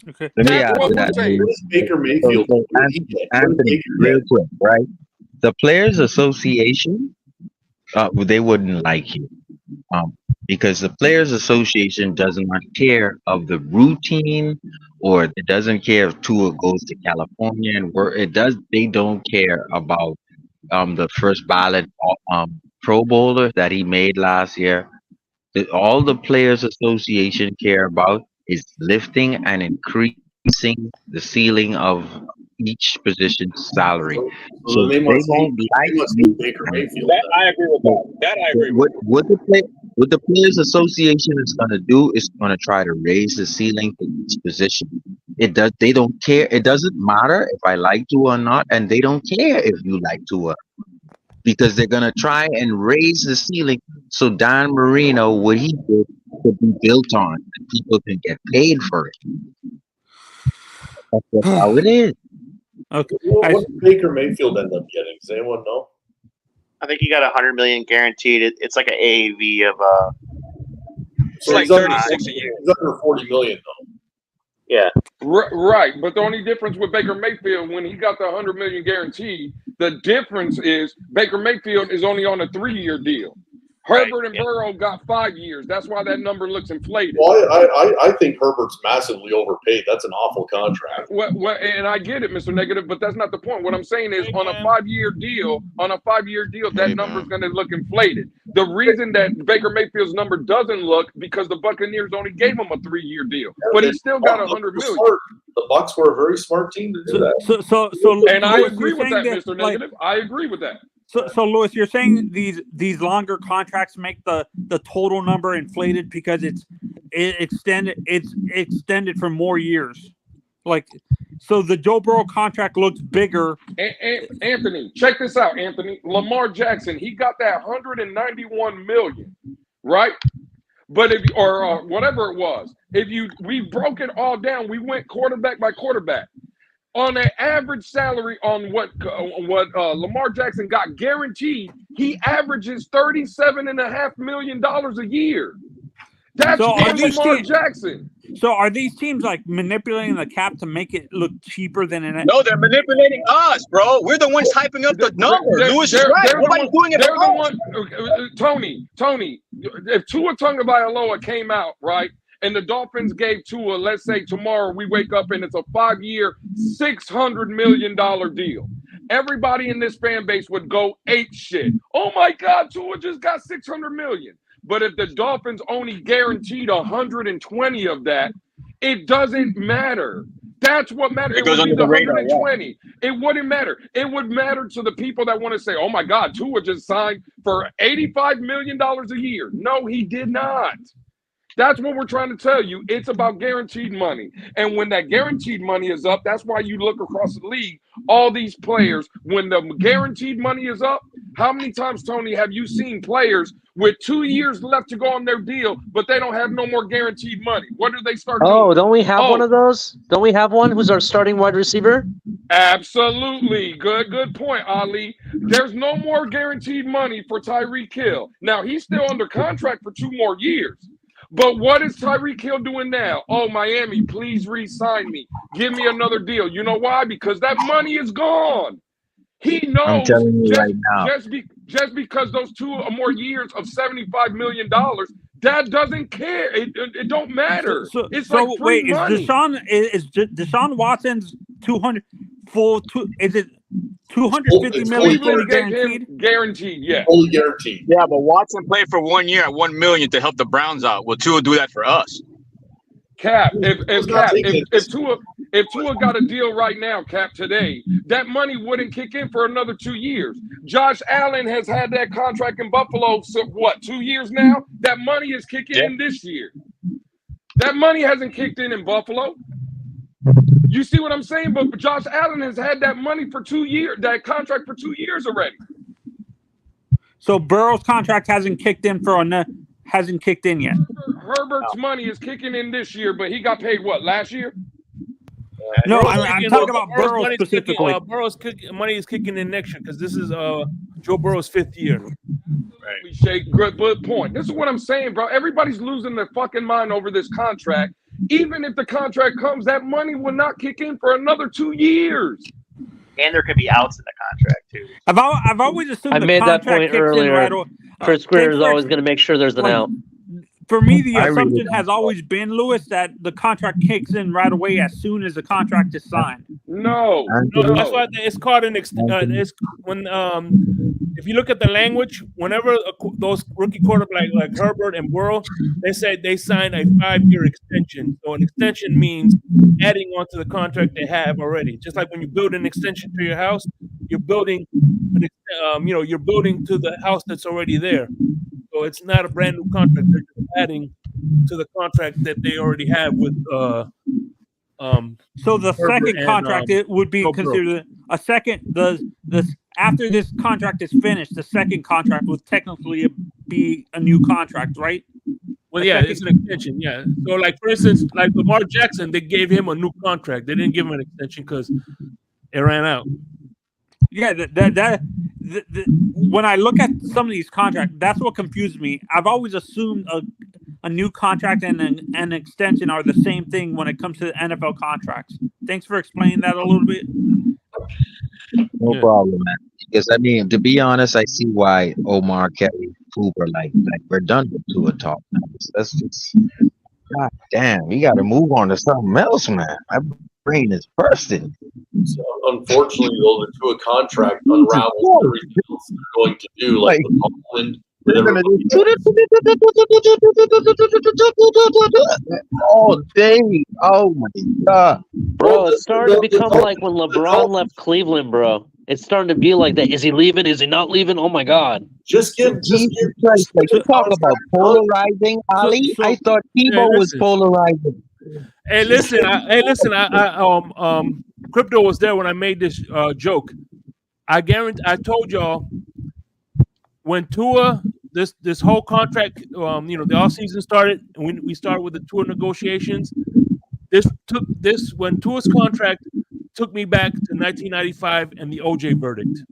Okay. Let me That's add what to we're that. saying. What is Baker Mayfield? So What did he get? What did Anthony, Baker real get? quick, right? The Players Association, they wouldn't like you, because the Players Association does not care of the routine, or it doesn't care if Tua goes to California and where it does. They don't care about the first ballot Pro Bowler that he made last year. All the Players Association care about is lifting and increasing the ceiling of each position's salary. So So then they they must won't like hate you. Baker Mayfield. That I agree with that. That I agree with. What the Players Association is going to do is going to try to raise the ceiling for each position. It does. They don't care. It doesn't matter if I like Tua or not, and they don't care if you like Tua, because they're going to try and raise the ceiling so Dan Marino, what he did, could be built on, and people can get paid for it. That's just how it is. Okay. What did Baker Mayfield end up getting? Does anyone know? I think he got $100 million guaranteed. It's like an AAV of It's like 36 a year. He's under 40 million though. Yeah. Right, but the only difference with Baker Mayfield, when he got the $100 million guarantee, the difference is Baker Mayfield is only on a 3-year deal. Herbert and Burrow got 5 years. That's why that number looks inflated. Well, I think Herbert's massively overpaid. That's an awful contract. Well, and I get it, Mr. Negative, but that's not the point. What I'm saying is, on a 5-year deal, that number's going to look inflated. The reason that Baker Mayfield's number doesn't look, because the Buccaneers only gave him a 3-year deal, but he still got $100 million. The Bucs were a very smart team to do that. So and I Louis, agree you're with that, saying Mr. like, Negative. I agree with that. So Louis, you're saying these longer contracts make the total number inflated because it's extended for more years. Like, so the Joe Burrow contract looks bigger. Anthony, check this out, Anthony. Lamar Jackson, he got that $191 million, right? But if or whatever it was, we broke it all down, we went quarterback by quarterback. On an average salary on what Lamar Jackson got guaranteed, he averages $37.5 million a year. That's Lamar Jackson. So are these teams like manipulating the cap to make it look cheaper than an? No, they're manipulating us, bro. We're the ones hyping up the number. Lewis is right. Nobody's doing it for us. Tony, if Tua Tagovailoa came out, right, and the Dolphins gave Tua, let's say tomorrow we wake up and it's a 5-year, $600 million deal. Everybody in this fan base would go ape shit. Oh my God, Tua just got $600 million. But if the Dolphins only guaranteed 120 of that, it doesn't matter. That's what matters. It goes under the radar. 120. Yeah. It wouldn't matter. It would matter to the people that want to say, oh my God, Tua just signed for $85 million a year. No, he did not. That's what we're trying to tell you. It's about guaranteed money. And when that guaranteed money is up, that's why you look across the league, all these players, when the guaranteed money is up, how many times, Tony, have you seen players with 2 years left to go on their deal, but they don't have no more guaranteed money? What do they start doing? Oh, don't we have one of those? Don't we have one who's our starting wide receiver? Absolutely. Good point, Ali. There's no more guaranteed money for Tyreek Hill. Now, he's still under contract for 2 more years. But what is Tyreek Hill doing now? Oh, Miami, please re-sign me. Give me another deal. You know why? Because that money is gone. He knows. I'm telling you right now. Just because those 2 or more years of $75 million, that doesn't care. It don't matter. It's like free money. Is Deshaun Watson's 200 full? Is it 250 million fully guaranteed? Guaranteed, yeah. Fully guaranteed. Yeah, but Watson played for 1 year at $1 million to help the Browns out. Will Tua do that for us? Cap, if Tua got a deal right now, Cap, today, that money wouldn't kick in for another 2 years. Josh Allen has had that contract in Buffalo, 2 years now? That money is kicking in this year. That money hasn't kicked in Buffalo. You see what I'm saying? But Josh Allen has had that money for 2 years, that contract for 2 years already. So Burrow's contract hasn't kicked in yet. Herbert's money is kicking in this year, but he got paid what, last year? No, I'm talking about Burrow specifically. Burrow's money is kicking in next year because this is Joe Burrow's 5th year. Right. Shake, good point. This is what I'm saying, bro. Everybody's losing their fucking mind over this contract. Even if the contract comes, that money will not kick in for another 2 years. And there could be outs in the contract too. I've always assumed I the made that contract point kicks earlier. in right away. Chris Greer is always going to make sure there's an out. For me, the assumption has always been, Lewis, that the contract kicks in right away as soon as the contract is signed. No. That's why it's called an it's when if you look at the language, whenever those rookie quarterbacks like Herbert and Burrow, they say they signed a 5-year extension. So an extension means adding on to the contract they have already. Just like when you build an extension to your house, you're building you're building to the house that's already there. So it's not a brand new contract. They're just adding to the contract that they already have with So the Herbert second contract it would be considered a second. After this contract is finished, the second contract would technically be a new contract, right? Well, yeah, it's an extension. Yeah. So, like for instance, like Lamar Jackson, they gave him a new contract. They didn't give him an extension because it ran out. Yeah, when I look at some of these contracts, that's what confused me. I've always assumed a new contract and an extension are the same thing when it comes to the NFL contracts. Thanks for explaining that a little bit. No problem, man. Because I mean, to be honest, I see why Omar, Kelly, Cooper, like we're done with Tua talk now. That's just, god damn, we got to move on to something else, man. My brain is bursting. So unfortunately, though, the Tua contract unravels everything else they're going to do, like with Holland. All day. Oh my god. Bro, it's starting to become like when LeBron left Cleveland, bro. It's starting to be like that. Is he leaving? Is he not leaving? Oh my god. Like you talk about polarizing, Ali. I thought Tebow was polarizing. Hey, listen. Crypto was there when I made this joke. I told y'all when Tua this whole contract, the offseason started, and we started with the Tua negotiations. When Tua's contract took me back to 1995 and the OJ verdict.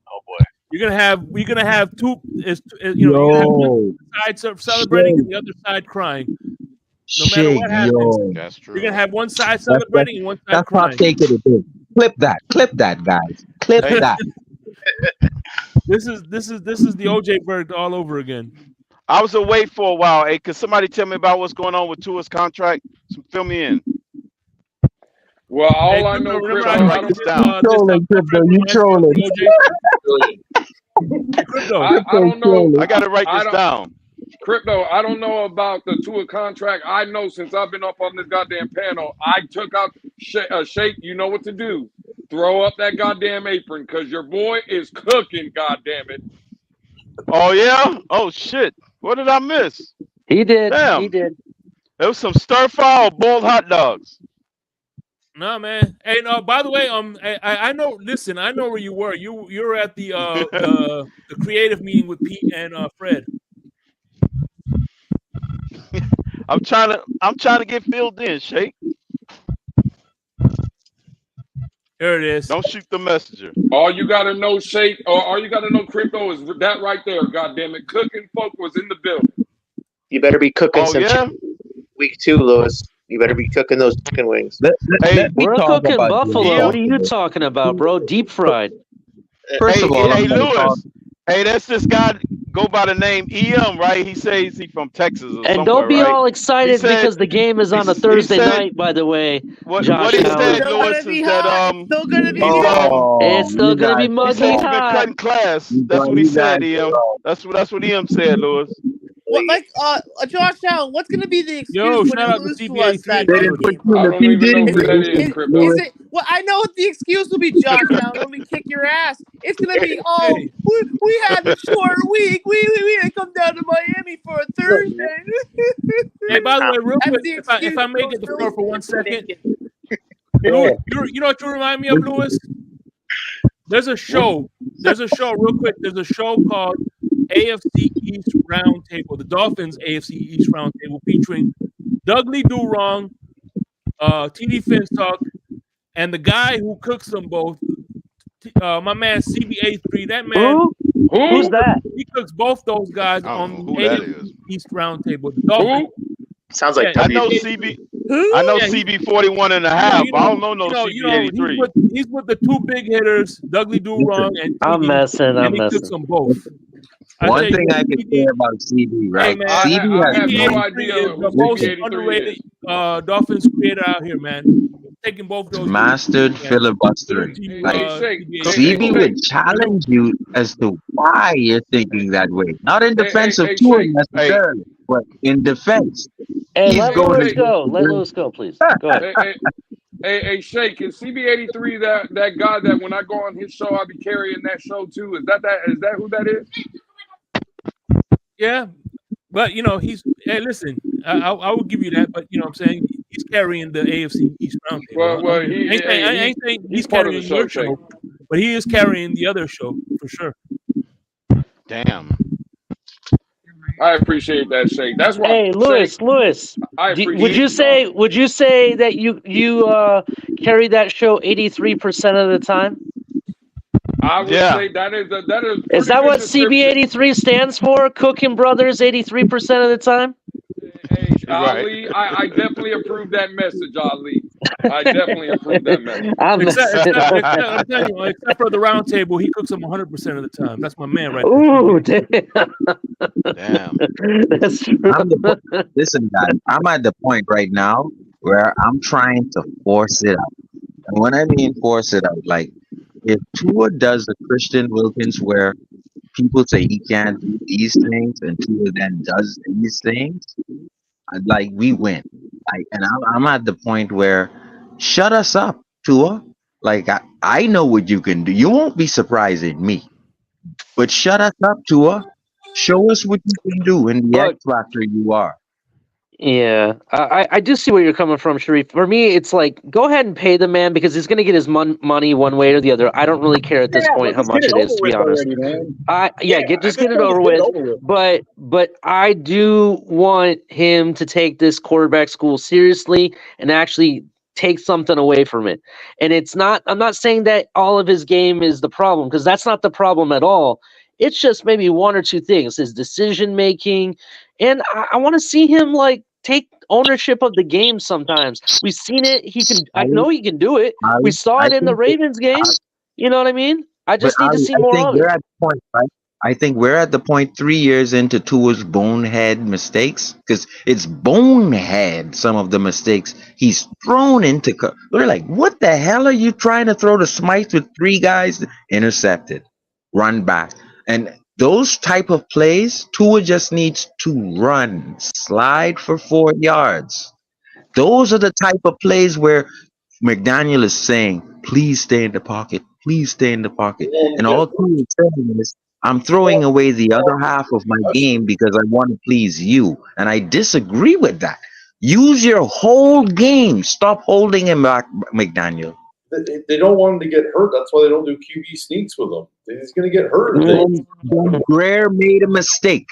Oh boy, we're gonna have two. You're gonna have one side celebrating and the other side crying. No matter what happens, you're gonna have one side celebrating and one side crying. That's not taking it in. Clip that, guys. Clip that. This is the OJ verdict all over again. I was away for a while. Hey, could somebody tell me about what's going on with Tua's contract? Fill me in. Well, all I know, Crypto, I write this down. You trolling. Crypto. I don't know. I gotta write this down. Crypto, I don't know about the Tua contract. I know since I've been up on this goddamn panel, I took out Shake. You know what to do. Throw up that goddamn apron because your boy is cooking, goddamn it. Oh, yeah? Oh, shit. What did I miss? He did. Damn. He did. There was some stir-fry or boiled hot dogs. No, man. Hey, no. By the way, I know. Listen, I know where you were. You were at the creative meeting with Pete and Fred. I'm trying to get filled in, Shake. There it is. Don't shoot the messenger. All you gotta know, Shake, or all you gotta know, Crypto, is that right there. Goddamn it, cooking folk was in the building. You better be cooking some chicken week 2, Lewis. You better be cooking those chicken wings. We're cooking buffalo. What are you talking about, bro? Deep fried. First of all, hey, Lewis. Hey, that's this guy go by the name EM, right? He says he's from Texas or and don't be all excited because the game is on a Thursday night, by the way. What he said, Lewis, is that still gonna be hot. It's still gonna be muggy he said hot. Been cutting class. That's what he said, EM. That's what EM said, Lewis. What, like, Josh Allen, what's going to be the excuse Yo, when shout you out to lose to us CB83 that in the next building. game? I don't even know who that is, Is Crypto. it? Well, I know what the excuse will be, Josh Allen, when we kick your ass. It's gonna be, oh, Hey, we had a short week. We had to come down to Miami for a Thursday. hey, by the way, real That's quick, the if excuse I may those get the Philly floor for 1 fans are second, making. Lewis, you know what you remind me of, Lewis? There's a show real quick. There's a show called AFC East Roundtable, the Dolphins AFC East Roundtable, featuring Dudley Do Wrong, TD Finstock, and the guy who cooks them both, my man CB83. That man, Who's that? he cooks both those guys I don't on know the who that AFC is. East Roundtable. The Dolphins. Sounds like I know WB. I know Yeah, CB 41 and a half. I don't know no CB 83. he's with the two big hitters, Dudley Do Wrong and I'm TD, messing. and he cooks them both. I One tell you thing what, I can say about CB, hey right? man, CB I has have no no. idea is who the most CB83 underrated is. Dolphins creator out here, man. Taking both those dudes. Mastered Man. filibustering. Salute to you, Like Shake. CB would challenge you as to why you're thinking that way. Not in defense of Tua Shake. necessarily, but in defense. Hey, He's let going Lewis to go. Let Lewis go, please. Go ahead. Hey, Shake, is CB83 that guy that when I go on his show, I'll be carrying that show too? Is that who that is? Yeah, but you know he's. Hey, listen, I will give you that, but you know what I'm saying he's carrying the AFC East Roundtable. Well, I ain't saying he's part of the carrying show, your Shake. show, but he is carrying the other show for sure. Damn. I appreciate that, Shake. That's why. Hey, Lewis. Shake, Lewis. I appreciate Would you you, say? dog. Would you say that you carry that show 83% of the time? I would say that is a Is pretty that good what description. CB83 stands for? Cooking Brothers 83% of the time? Hey, Ali, I definitely approve that message, Ali. I definitely approve that message. Except I'm telling you, except for the round table, he cooks them 100% of the time. That's my man right there. Ooh, damn. Damn. That's true. Listen, guys, I'm at the point right now where I'm trying to force it out. And when I mean force it out, like if Tua does the Christian Wilkins where people say he can't do these things and Tua then does these things, like we win. Like, and I'm at the point where shut us up, Tua. Like I know what you can do. You won't be surprising me. But shut us up, Tua. Show us what you can do in the X Factor you are. Yeah, I do see where you're coming from, Sharif. For me, it's like, go ahead and pay the man because he's going to get his money one way or the other. I don't really care at this point how much it is, to be honest. Just get it over with. But I do want him to take this quarterback school seriously and actually take something away from it. And I'm not saying that all of his game is the problem, because that's not the problem at all. It's just maybe one or two things, his decision making. And I want to see him like take ownership of the game sometimes. We've seen it. I know he can do it. We saw it in the Ravens game. You know what I mean? I just need to see more of we're it. at the point, right? I think we're at the point 3 years into Tua's bonehead mistakes, because it's bonehead some of the mistakes he's thrown into. We're like, what the hell are you trying to throw the smites with 3 guys? Intercepted, run back. And those type of plays, Tua just needs to run, slide for 4 yards. Those are the type of plays where McDaniel is saying, please stay in the pocket. Please stay in the pocket. And all Tua is saying is, I'm throwing away the other half of my game because I want to please you. And I disagree with that. Use your whole game. Stop holding him back, McDaniel. They don't want him to get hurt. That's why they don't do QB sneaks with him. He's going to get hurt. Then Greer made a mistake.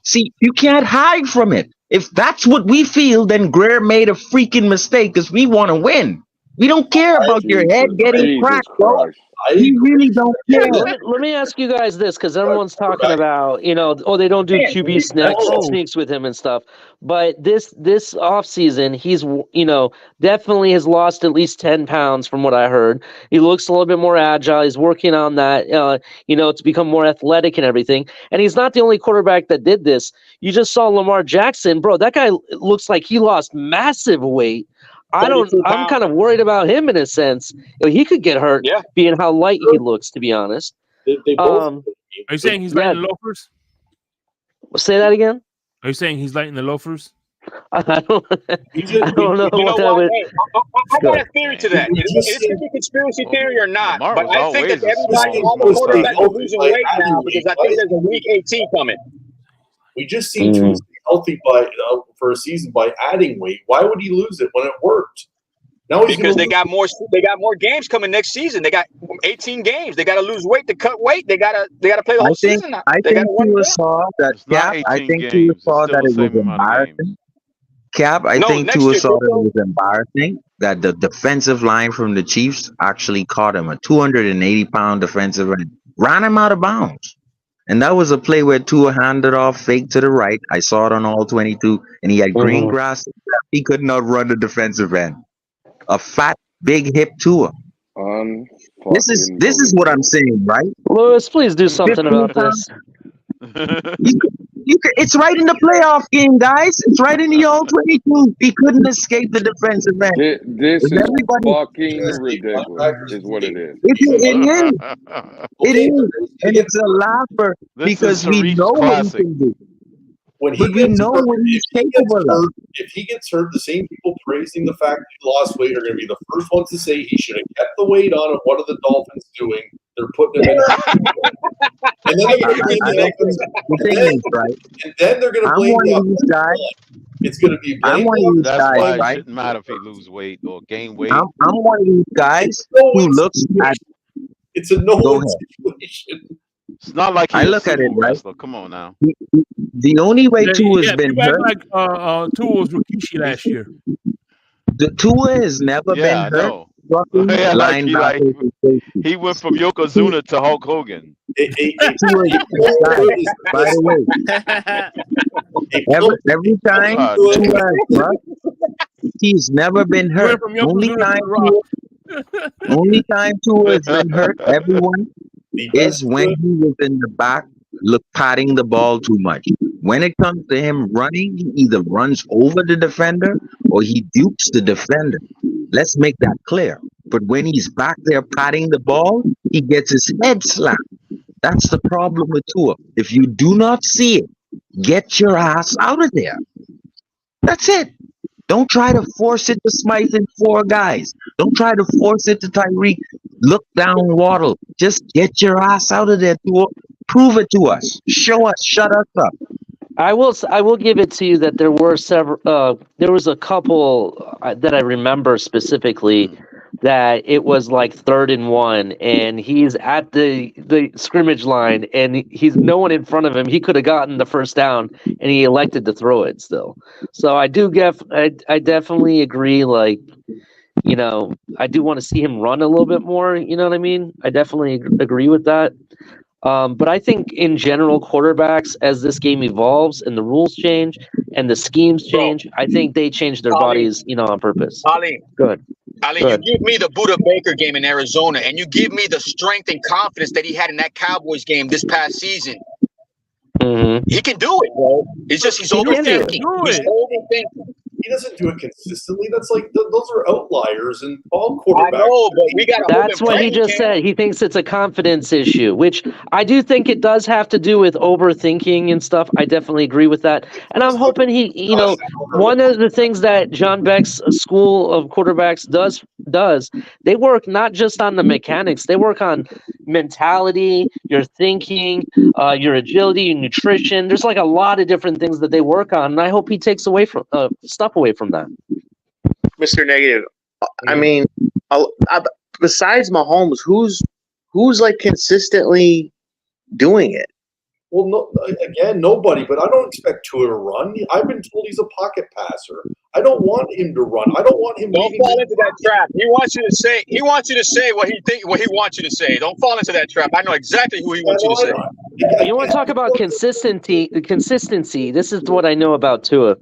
See, you can't hide from it. If that's what we feel, then Greer made a freaking mistake because we want to win. We don't care about your head getting cracked, bro. We really don't care. Let me ask you guys this, because everyone's talking about, they don't do QB sneaks with him and stuff. But this offseason, he's, definitely has lost at least 10 pounds from what I heard. He looks a little bit more agile. He's working on that, to become more athletic and everything. And he's not the only quarterback that did this. You just saw Lamar Jackson. Bro, that guy looks like he lost massive weight. I'm kind of worried about him in a sense. He could get hurt being how light he looks, to be honest. They both. Are you saying he's wearing loafers? Say that again. Are you saying he's lighting the loafers? I don't know You know what that what? would. Hey, I got a theory to that. It could be conspiracy theory or not, Lamar but was I think that always a everybody, small, all the small guy. quarterbacks are losing weight now because I think there's a week 18 coming. We just seen Tua stay healthy for a season by adding weight. Why would he lose it when it worked? Now he's Because they got more games coming next season. They got 18 games. They got to lose weight to cut weight. They got to play the whole season. I They got think to win. Tua saw that. It's not Cap, I 18 think Tua games. It's saw still that the it was same amount of games. embarrassing. Cap, I No, think next Tua year, saw that Crypto. it was embarrassing that the defensive line from the Chiefs actually caught him, a 280-pound defensive end, ran him out of bounds. And that was a play where Tua handed off fake to the right. I saw it on all 22, and he had green grass. He could not run the defensive end. A fat, big hip Tua. This is what I'm saying, right? Lewis, please do something about this. It's right in the playoff game, guys. It's right in the all 22. He couldn't escape the defensive end. This is Everybody, fucking ridiculous, is what it is. it is, and it's a laugher This because is we Sharif's know what he classic. can do. When he But we gets know hurt, what he's capable of. if he gets hurt, the same people praising the fact that he lost weight are going to be the first ones to say he should have kept the weight on. And what are the Dolphins doing? They're putting him in. And then they're going to blame the Dolphins. Right? And then they're going to I'm blame one the of these guys. It's going to be I'm blamed one of on these That's guys, why it right? shouldn't matter if he lose weight or gain weight. I'm one of these guys who looks at. It's a no-win situation. It's not like I he's a look at it, sumo right? wrestler. Come on now. The only way Tua's been people act hurt. like Tua was Rikishi last year. The Tua has never Yeah, I been hurt. know. Yeah, like he went from Yokozuna to Hulk Hogan. By the way, every time Tua has hurt, he's never been hurt. Only time Tua has been hurt, everyone, is when he was in the back, patting the ball too much. When it comes to him running, he either runs over the defender or he dukes the defender. Let's make that clear. But when he's back there patting the ball, he gets his head slapped. That's the problem with Tua. If you do not see it, get your ass out of there. That's it. Don't try to force it to Smythe and four guys. Don't try to force it to Tyreek. Look down Waddle. Just get your ass out of there. Prove it to us. Show us. Shut us up. I will give it to you that there were several. There was a couple that I remember specifically that it was like 3rd and 1, and he's at the scrimmage line, and he's no one in front of him. He could have gotten the first down, and he elected to throw it still. So I definitely agree. Like, you know, I do want to see him run a little bit more. You know what I mean? I definitely agree with that. But I think in general, quarterbacks, as this game evolves and the rules change and the schemes change, I think they change their bodies, you know, on purpose. Ali, Good. Ali, you give me the Buda Baker game in Arizona, and you give me the strength and confidence that he had in that Cowboys game this past season. Mm-hmm. He can do it, bro. It's just he's overthinking. He's overthinking. He doesn't do it consistently. That's like those are outliers, and all quarterbacks. I know, but we got. That's what he just said. He thinks it's a confidence issue, which I do think it does have to do with overthinking and stuff. I definitely agree with that, and I'm hoping he, you know, one of the things that John Beck's school of quarterbacks does they work not just on the mechanics, they work on mentality, your thinking, your agility, your nutrition. There's like a lot of different things that they work on, and I hope he takes away from stuff away from that. Mr. Negative, I mean, besides Mahomes, who's like consistently doing it? Well, no, again, nobody. But I don't expect Tua to run. I've been told he's a pocket passer. I don't want him to run. I don't want him. Don't fall into that trap. He wants you to say. He wants you to say what he wants you to say. Don't fall into that trap. I know exactly who he wants you to say. You want to talk about consistency? This is what I know about Tua.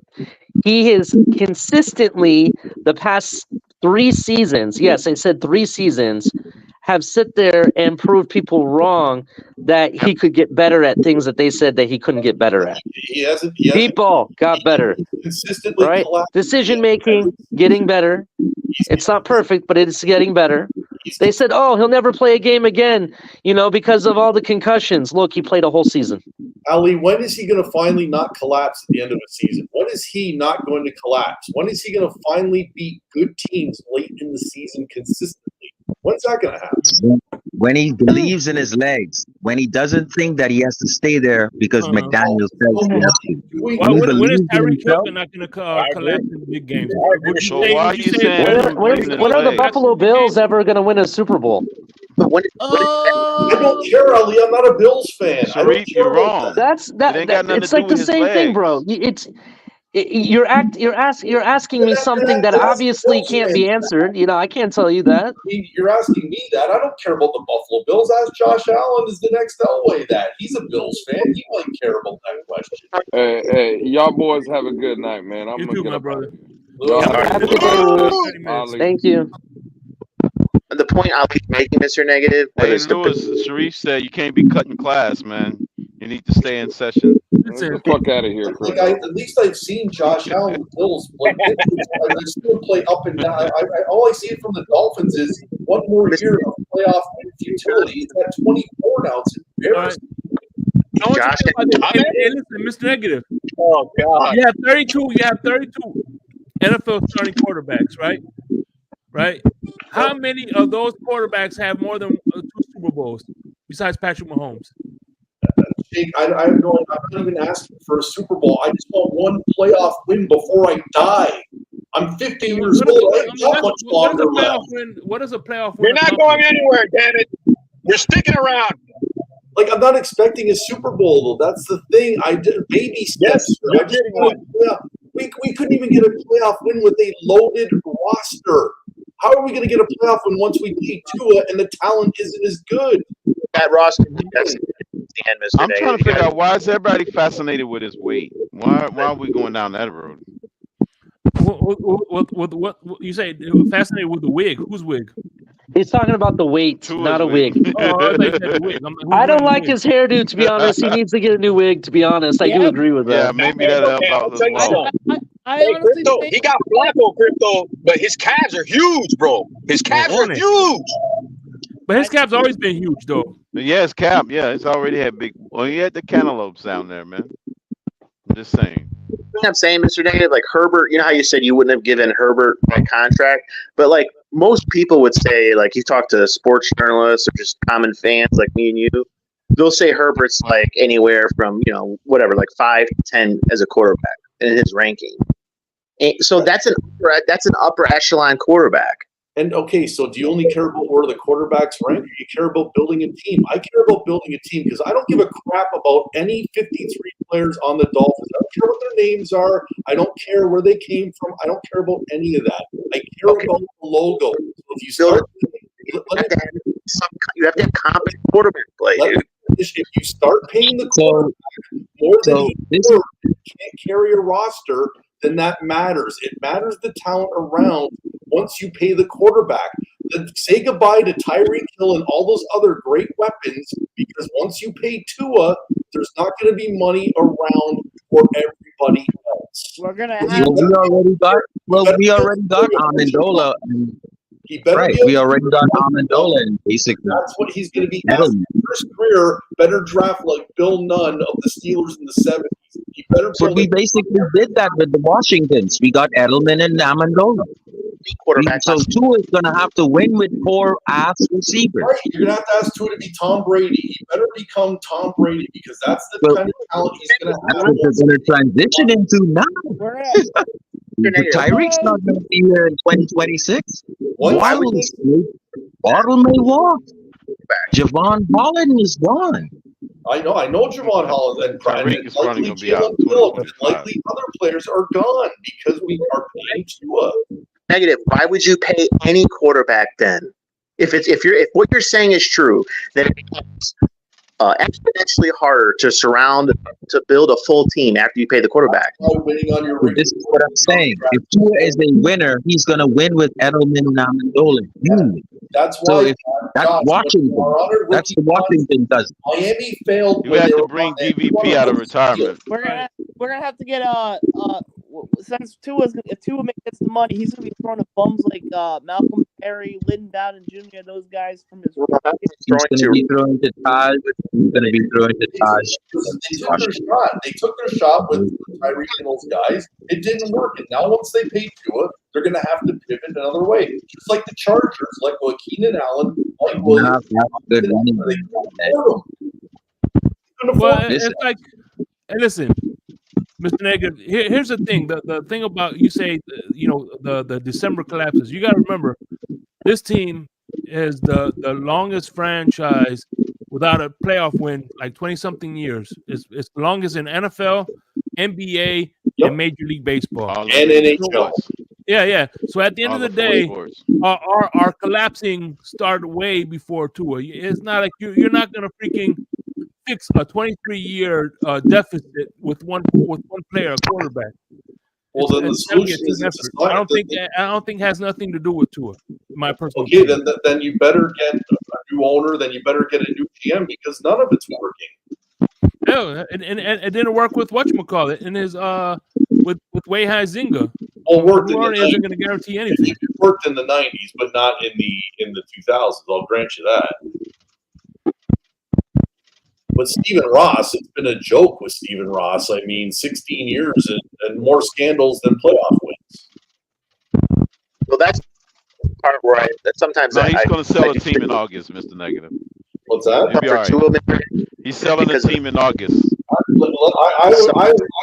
He is consistently the past 3 seasons. Yes, I said 3 seasons. Have sit there and prove people wrong that he could get better at things that they said that he couldn't get better at. People got better, consistently, right? Decision making, getting better. It's not perfect, but it's getting better. They said, "Oh, he'll never play a game again," you know, because of all the concussions. Look, he played a whole season. Ali, when is he going to finally not collapse at the end of a season? When is he not going to collapse? When is he going to finally beat good teams late in the season consistently? When's that going to happen? When he believes in his legs, when he doesn't think that he has to stay there because McDaniel says he has to. When is Tyreek Hill not going to collapse in the big games? So why are you saying when are the Buffalo Bills ever going to win a Super Bowl? I don't care, Ali. I'm not a Bills fan. Sharif, you're wrong. It's like the same thing, bro. You're asking me something that obviously can't be answered. You know, I can't tell you that. You're asking me that. I don't care about the Buffalo Bills. Ask Josh Allen is the next Elway that. He's a Bills fan. He might care about that question. Hey, y'all boys have a good night, man. I'm gonna get my brother. Have a good day, Thank you. The point I'll be making, Mr. Negative. Hey, Lewis, Sharif said you can't be cutting class, man. You need to stay in session. Get the fuck out of here, Chris. At least I've seen Josh Allen with Bills. Like, I've seen him play up and down. All I see from the Dolphins is one more year of playoff futility. He's at 24 now. It's embarrassing. Josh, hey, listen, Mr. Negative. Oh God. You have 32 NFL starting quarterbacks, right? Right? How many of those quarterbacks have more than 2 Super Bowls besides Patrick Mahomes? I'm not even asking for a Super Bowl. I just want one playoff win before I die. I'm 50 years old. I ain't got much longer left. What is a playoff win? You're not going anywhere, damn it. You're sticking around. Like, I'm not expecting a Super Bowl, though. That's the thing. I did baby steps. You're getting one. We couldn't even get a playoff win with a loaded roster. How are we going to get a playoff win once we beat Tua and the talent isn't as good? That roster. I'm trying to figure out why is everybody fascinated with his weight? Why are we going down that road? What you say? Fascinated with the wig? Whose wig? He's talking about the weight, not a wig. I don't like his hairdo, to be honest. He needs to get a new wig, to be honest. I do agree with that. Yeah, maybe that'll help out as well. Hey, Crypto, he got Flacco, Crypto, but his calves are huge, bro. His calves are huge. But his calves always been huge, though. Yeah, his cap. Yeah, it's already had big. Well, he had the cantaloupes down there, man. I'm just saying. I'm saying, Mr. Negative, like Herbert, you know how you said you wouldn't have given Herbert a contract, but like most people would say, like you talk to sports journalists or just common fans like me and you, they'll say Herbert's like anywhere from, whatever, like 5 to 10 as a quarterback in his ranking. And so that's an upper echelon quarterback. And okay, so do you only care about where the quarterbacks rank, or you care about building a team? I care about building a team because I don't give a crap about any 53 players on the Dolphins. I don't care what their names are. I don't care where they came from. I don't care about any of that. I care about the logo. So if you start, you have to have competent quarterback play, dude. If you start paying the quarterback more than you can't carry a roster, then that matters. It matters the talent around once you pay the quarterback. Then say goodbye to Tyreek Hill and all those other great weapons, because once you pay Tua, there's not going to be money around for everybody else. We're gonna have. We already got Amendola. Right, we already got Amendola, and basically that's what he's going to be. First career, better draft like Bill Nunn of the Steelers in the 70s. He better. But we basically did that with the Washingtons. We got Edelman and Amendola. So Tua is going to have to win with 4 ass receivers. Right. You're going to have to ask Tua to be Tom Brady. He better become Tom Brady because that's the kind of talent he's going to have. That's what they're going to transition into now. Tyreek's not going to be here in 2026. Waddle may walk. Javon Holland is gone. I know Javon Holland and Tyreek is probably going to be out. Likely other players are gone because we are paying Tua. Negative. Why would you pay any quarterback then? If what you're saying is true, then it becomes exponentially harder to build a full team after you pay the quarterback. This is what I'm saying. If Tua is a winner, he's going to win with Edelman and Amendola. That's so why. If that's Washington. That's what Washington does. Miami failed. You have to bring DVP out of retirement. We're gonna have to get since if Tua gets the money, he's gonna be throwing to bums like Malcolm Perry, Lyndon Bowden Jr., those guys from his. He's going to be throwing to Taj. He's going to be throwing to Taj. They took their shot. They took their shot with Tyreek and those guys. It didn't work. And now once they pay Tua, they're going to have to pivot another way. Just like the Chargers, like what Keenan Allen, like Williams. Well, it's like, and listen, Mr. Negative, here's the thing. The thing about, you say, the December collapses. You got to remember, this team is the longest franchise without a playoff win, like 20-something years. It's the longest in NFL, NBA, and Major League Baseball. And NHL. Yeah. So at the end of the day, our collapsing started way before Tua. It's not like you're not going to freaking fix a 23-year deficit with one player, a quarterback. Well, then the solution is I don't think it has nothing to do with Tua. My personal. Okay, then you better get a new owner. Then you better get a new GM because none of it's working. No, and it didn't work with whatchamacallit in his with Wei Zinga. Well, worked in the 90s. Isn't going to guarantee anything. It worked in the 90s, but not in the 2000s. I'll grant you that. But Stephen Ross, it's been a joke with Stephen Ross. I mean, 16 years and more scandals than playoff wins. Well, that's the part where sometimes he's going to sell a team in August, Mr. Negative. What's that? He'll be all right. He's selling a team in August. I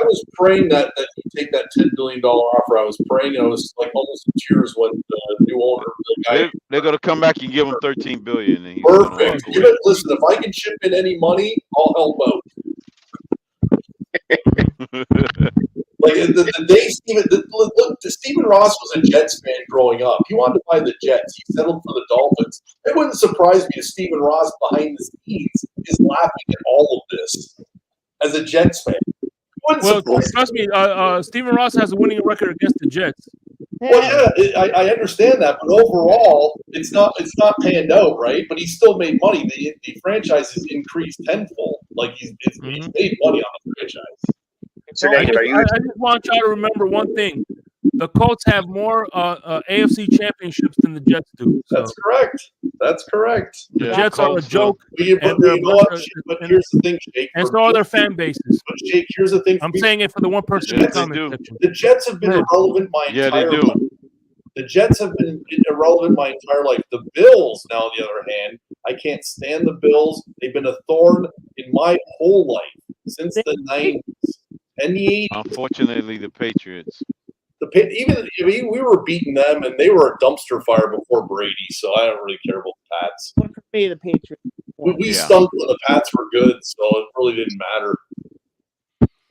was praying that you take that $10 billion offer. I was praying. I was like almost in tears when the new owner, they're going to come back and give him $13 billion. And perfect. Listen, if I can chip in any money, I'll help out. Like the day Stephen Ross was a Jets fan growing up. He wanted to buy the Jets. He settled for the Dolphins. It wouldn't surprise me if Stephen Ross behind the scenes is laughing at all of this as a Jets fan. Well, trust me, Stephen Ross has a winning record against the Jets. Well, yeah, I understand that, but overall, it's not panned out, right? But he still made money. The franchise has increased tenfold. Like he's made money on the franchise. I just want y'all to remember one thing: the Colts have more AFC championships than the Jets do. So. That's correct. That's correct. The Jets are a joke. But here's the thing, Jake. And so are their fan bases. But Jake, here's the thing. I'm saying it for the one person in the comment section. The Jets have been irrelevant my entire life. The Jets have been irrelevant my entire life. The Bills, now on the other hand, I can't stand the Bills. They've been a thorn in my whole life since the 90s and the 80s. Unfortunately, the Patriots. We were beating them, and they were a dumpster fire before Brady, so I don't really care about the Pats. What could be the Patriots? We stunk when the Pats were good, so it really didn't matter.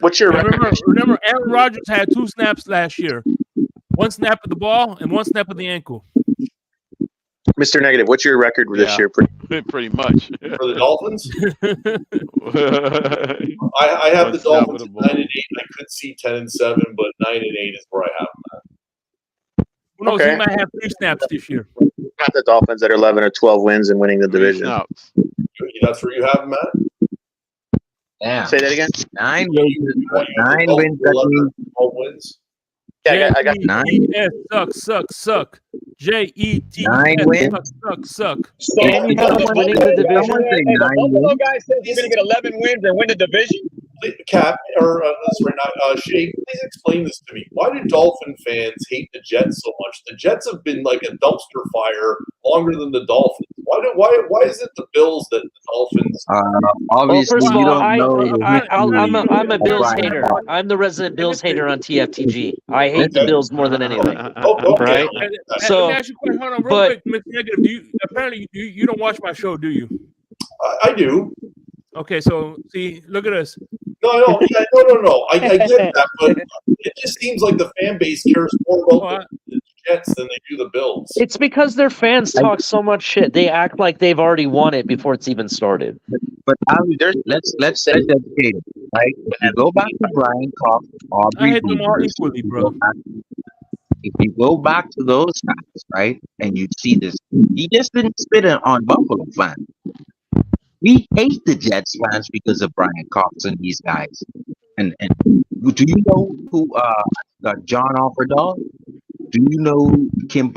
What's your record? Remember, Aaron Rodgers had 2 snaps last year. 1 snap of the ball and 1 snap of the ankle. Mr. Negative, what's your record this year? Pretty much. For the Dolphins? I have the Dolphins at 9-8. I could see 10-7, but 9-8 is where I have them at. Who knows? He might have 3 snaps this year. Got the Dolphins at 11 or 12 wins and winning the division. That's where you have them at? Yeah. Say that again? 9 wins. 9 wins. 12 wins. Yeah, I got 9. Suck. J-E-T-S. 9 wins. Suck. And you have them winning the division. The Buffalo guy says he's going to get 11 wins and win the division. Cap, Shay, please explain this to me. Why do Dolphin fans hate the Jets so much? The Jets have been like a dumpster fire longer than the Dolphins. Why is it the Bills that the Dolphins? Well, Obviously, first of you all, don't know. I'm a Bills hater. I'm the resident Bills hater on TFTG. I hate the Bills more than anything. Right? So, let me ask you a question. Hold on, real quick, Mr. Negative. Apparently, you don't watch my show, do you? I do. Okay, so see, look at us. No. I get that, but it just seems like the fan base cares more about the Jets than they do the Bills. It's because their fans talk so much shit. They act like they've already won it before it's even started. But let's set that table, right? You go back to Brian Cox, I hate them all equally, bro. If you go back to those guys, right, and you see this, he just didn't spit on Buffalo fans. We hate the Jets fans because of Brian Cox and these guys. And do you know who got John Offerdahl. Do you know who Kim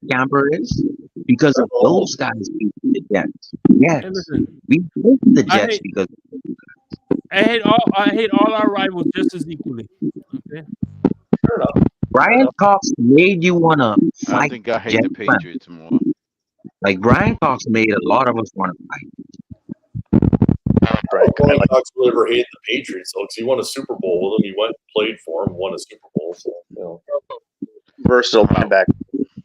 Camper is? Because of those guys beat the Jets. Yes, Hey, listen, we hate the I Jets hate because I hate all our rivals just as equally. Okay. Fair enough. Brian Cox made you want to I fight think I hate Jets the fans. Patriots more. Like Brian Cox made a lot of us want to fight. Brian Cox really ever hated the Patriots, though, because he won a Super Bowl with them. He went and played for them, won a Super Bowl. So, you know. Versatile linebacker.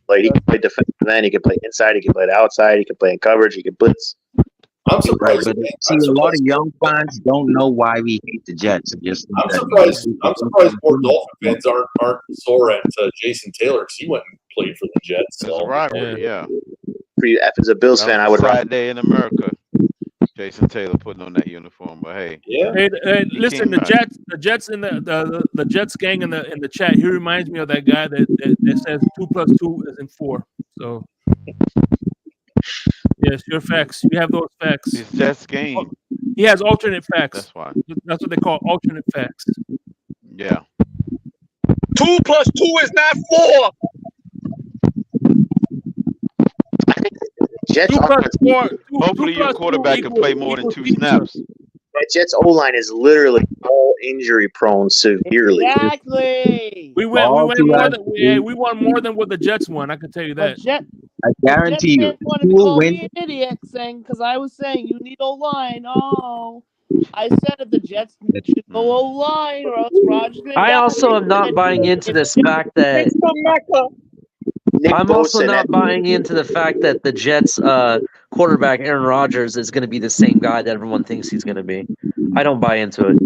Like he can play defensive end, he can play inside, he can play outside, he can play in coverage, he can blitz. I'm surprised. Right, but see, a lot of young fans don't know why we hate the Jets. I'm surprised more Dolphin fans aren't sore at Jason Taylor because he went and played for the Jets. So. It's a rivalry, yeah. If it's a Bills fan, I would rather. Sad day in America. Jason Taylor putting on that uniform, but hey, Hey, listen, the Jets in the Jets gang in the chat. He reminds me of that guy that says 2 + 2 is 4. So yes, your facts. You have those facts. It's Jets game. He has alternate facts. That's why. That's what they call alternate facts. Yeah. 2 + 2 is not 4. Jets Hopefully your quarterback can play more than 2 snaps. That Jets O-line is literally all injury prone severely. Exactly. We won more than what the Jets won. I can tell you that. I guarantee you, wanted to call me an idiot saying because I was saying you need O-line. Oh, I said if the Jets should go O-line or else Rodgers. I also am not buying into this fact that I'm also not buying into the fact that the Jets quarterback Aaron Rodgers is going to be the same guy that everyone thinks he's going to be. I don't buy into it.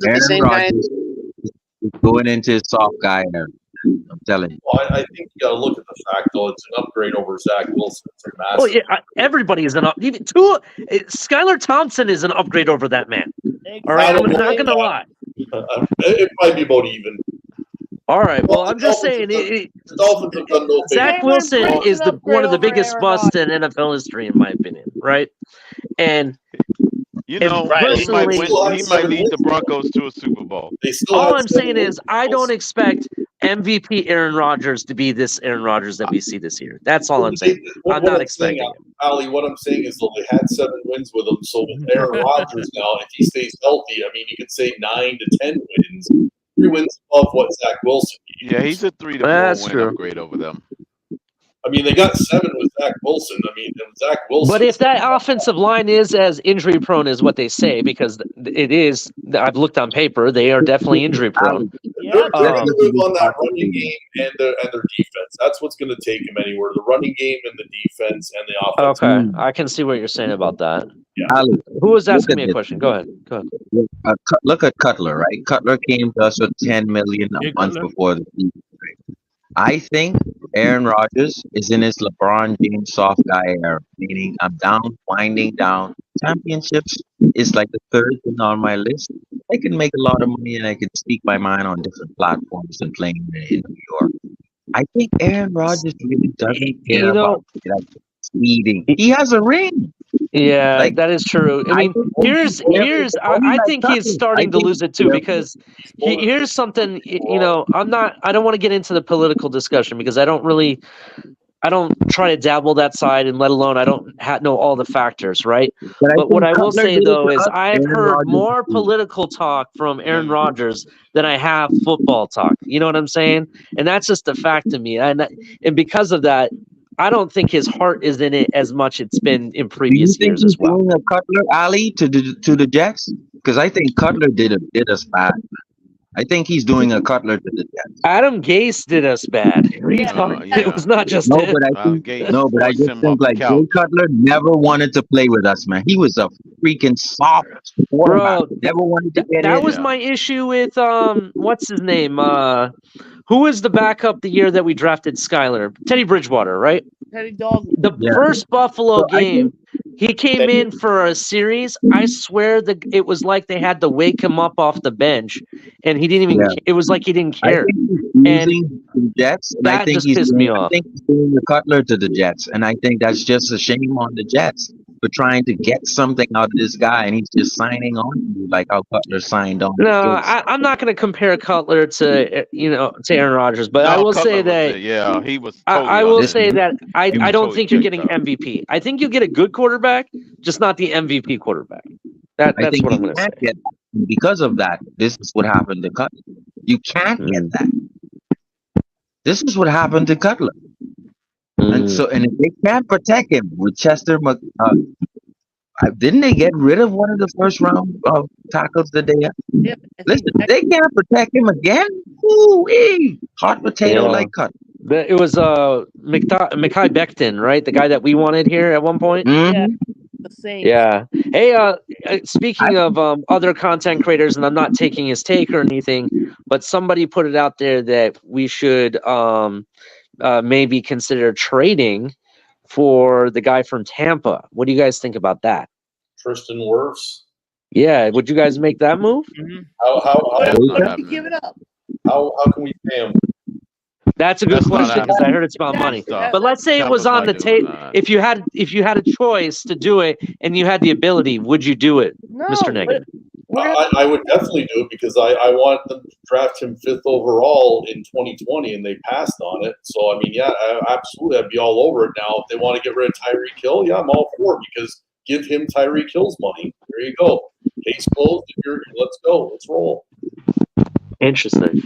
Aaron Rodgers is going into his soft guy era. I'm telling you. Well, I think you got to look at the fact, though, it's an upgrade over Zach Wilson. It's a massive. Oh yeah, everybody is an up. Even Skylar Thompson is an upgrade over that man. All right, I'm not going to lie. It might be about even. All right. Well, I'm just saying, Zach Wilson is one of the biggest busts in NFL history, in my opinion. Right? And you know, he might lead the Broncos to a Super Bowl. All I'm saying is, I don't expect MVP Aaron Rodgers to be this Aaron Rodgers that we see this year. That's all I'm saying. I'm not expecting it. Ali, what I'm saying is, though, they had 7 wins with him. So with Aaron Rodgers now, if he stays healthy, I mean, you could say 9 to 10 wins. 3 wins above what Zach Wilson needs. Yeah, he's a 3 to 4 win upgrade over them. I mean, they got 7 with Zach Wilson. I mean, Zach Wilson. But if that offensive line is as injury prone as what they say, because it is, I've looked on paper, they are definitely injury prone. They're going to move on that running game and their defense. That's what's going to take them anywhere. The running game and the defense and the offense. Okay, I can see what you're saying about that. Yeah. Ali, who was asking me a question? Go ahead. Look at Cutler, right? Cutler came to us with $10 million a month before the season. I think Aaron Rodgers is in his LeBron James soft guy era, meaning I'm winding down. Championships is like the third thing on my list. I can make a lot of money and I can speak my mind on different platforms and playing in New York. I think Aaron Rodgers really doesn't care about speeding. He has a ring. Yeah, that is true. I mean, I think he's starting to lose it too, because here's something, I don't want to get into the political discussion because I don't try to dabble that side, and let alone I don't know all the factors, right? But what I will say though is I've heard more political talk from Aaron Rodgers than I have football talk. You know what I'm saying? And that's just a fact to me. And because of that, I don't think his heart is in it as much it's been in previous years as well. Do you think he's doing a Cutler alley to the Jets? Because I think Cutler did us bad. I think he's doing a Cutler to the Jets. Adam Gase did us bad. It was not just him. But I just think like Jay Cutler never wanted to play with us, man. He was a freaking soft quarterback. Never wanted to get in. That was my issue with what's his name? Who was the backup the year that we drafted Skyler? Teddy Bridgewater, right? Teddy Dog. The first Buffalo game, he came in for a series. I swear that it was like they had to wake him up off the bench, and he didn't even. It was like he didn't care. And the Jets, and that just pissed me off. I think he's doing the Cutler to the Jets, and I think that's just a shame on the Jets. for trying to get something out of this guy, and he's just signing on to you like how Cutler signed on. No, I'm not going to compare Cutler to to Aaron Rodgers, but I No, will say Cutler that he was totally I will on say that I was don't totally think you're checked getting out. MVP. I think you get a good quarterback, just not the MVP quarterback. I That's think what you I'm going to say. can't get that. Because of that. This is what happened to Cutler. You can't get that. This is what happened to Cutler. And if they can't protect him with Chester, didn't they get rid of one of the first round tackles that they had? Yeah, Listen, they can't protect him again. Ooh-wee. Hot potato like Cutler. It was Mekhi Becton, right? The guy that we wanted here at one point. Yeah, the Saints. Yeah. Hey, speaking of other content creators, and I'm not taking his take or anything, but somebody put it out there that we should maybe consider trading for the guy from Tampa. What do you guys think about that? Tristan Wirfs. Yeah, would you guys make that move? What if we give it up? How can we pay him? That's a good question because I heard it's about money. But let's say it was on the table. If you had a choice to do it and you had the ability, would you do it, Mr. Negative? I would definitely do it because I want them to draft him 5th overall in 2020, and they passed on it. So I mean, yeah, absolutely, I'd be all over it now. If they want to get rid of Tyreek Hill, yeah, I'm all for it because give him Tyreek Hill's money. There you go. Case closed. Let's go. Let's roll. Interesting.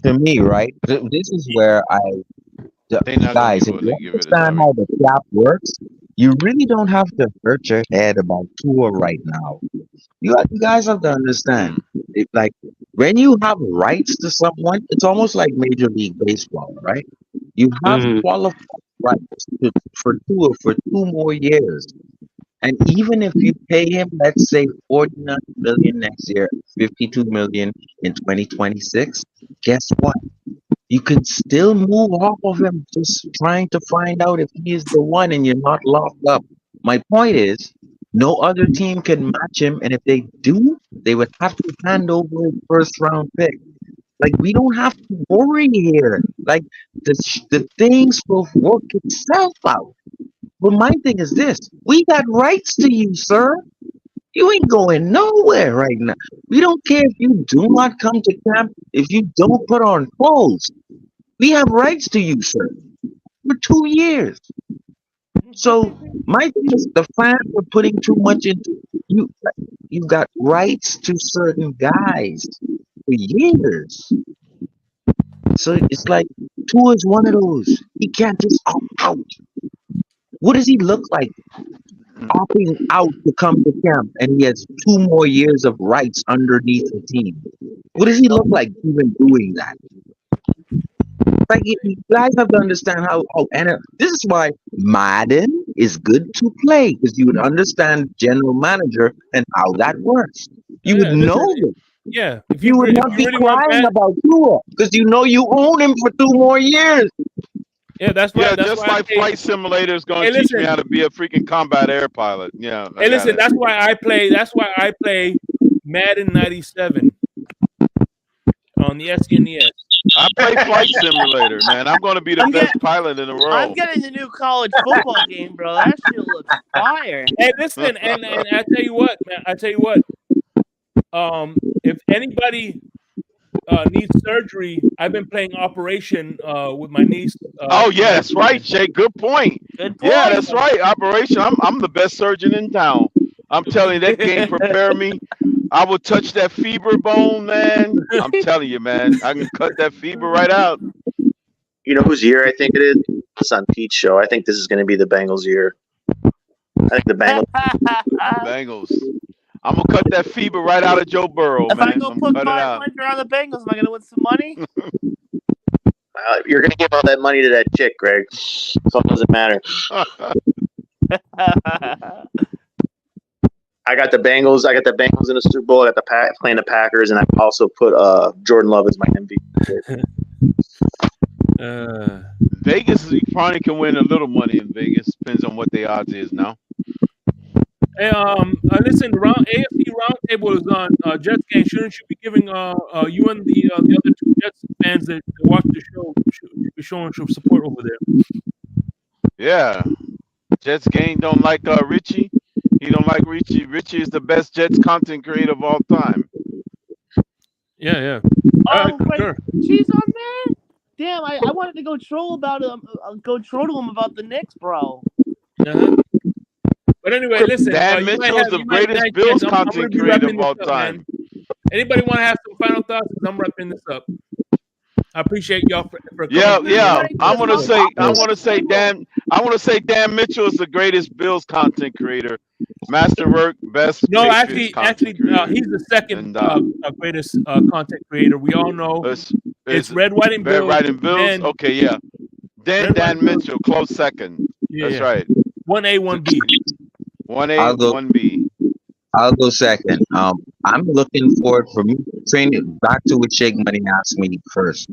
To me, right? This is where guys, if you understand how the cap works, you really don't have to hurt your head about Tua right now. You guys have to understand. Like when you have rights to someone, it's almost like Major League Baseball, right? You have qualified rights for Tua for 2 more years. And even if you pay him, let's say $49 million next year, $52 million in 2026, guess what? You can still move off of him just trying to find out if he is the one and you're not locked up. My point is, no other team can match him, and if they do, they would have to hand over a first-round pick. Like, we don't have to worry here. Like, the things will work itself out. But my thing is this. We got rights to you, sir. You ain't going nowhere right now. We don't care if you do not come to camp, if you don't put on clothes. We have rights to you, sir, for 2 years. So my thing is the fans are putting too much into you. You've got rights to certain guys for years. So it's like Tua is one of those. He can't just opt out. What does he look like opting out to come to camp and he has 2 more years of rights underneath the team? What does he look like even doing that? Like, you guys have to understand how and this is why Madden is good to play, because you would understand general manager and how that works. You would know it. Yeah, you would not be crying about Tua because you know you own him for 2 more years. Yeah, that's why. Yeah, that's just why like Flight Simulator is going to teach me how to be a freaking combat air pilot. Yeah. Hey, listen, that's why I play. That's why I play Madden 97 on the SNES. I play Flight Simulator, man. I'm going to be the best pilot in the world. I'm getting the new college football game, bro. That shit looks fire. Hey, listen, and I tell you what, man. I tell you what. If anybody needs surgery, I've been playing Operation with my niece. Oh yeah, that's right, Jay. Good point. Yeah, that's right. Operation. I'm the best surgeon in town. I'm telling you, that game prepared me. I will touch that fever bone, man. I'm telling you, man. I can cut that fever right out. You know whose year I think it is? It's on Pete's show. I think this is going to be the Bengals' year. I think the Bengals. Bengals. I'm gonna cut that fever right out of Joe Burrow, if man. I go put 500 on the Bengals, am I gonna win some money? You're gonna give all that money to that chick, Greg. So it doesn't matter. I got the Bengals. I got the Bengals in the Super Bowl. I got the playing the Packers, and I also put Jordan Love as my MVP. Vegas, you probably can win a little money in Vegas. Depends on what the odds is now. Hey, listen, AFC Roundtable is on Jets game. Shouldn't you be giving you and the other 2 Jets fans that watch the show should be showing some support over there? Yeah. Jets gang don't like Richie. He don't like Richie. Richie is the best Jets content creator of all time. Yeah. Oh wait, she's on there. Damn, I wanted to go troll about him. Go troll to him about the Knicks, bro. Uh-huh. But anyway, listen. Dan Mitchell is the greatest Bills content creator of all time. Anybody want to have some final thoughts? I'm wrapping this up. I appreciate y'all for Yeah. coming. I want to say Dan Mitchell is the greatest Bills content creator. Masterwork, best. No, Patriots actually, he's the second greatest content creator. We all know it's Red, White, and Bills. Red, White, and Bills. Okay, yeah. Then Dan Mitchell, close second. That's right. 1A, 1B. 1A, 1B. I'll go second. I'm looking forward for me training back to what Shake Money asked me first.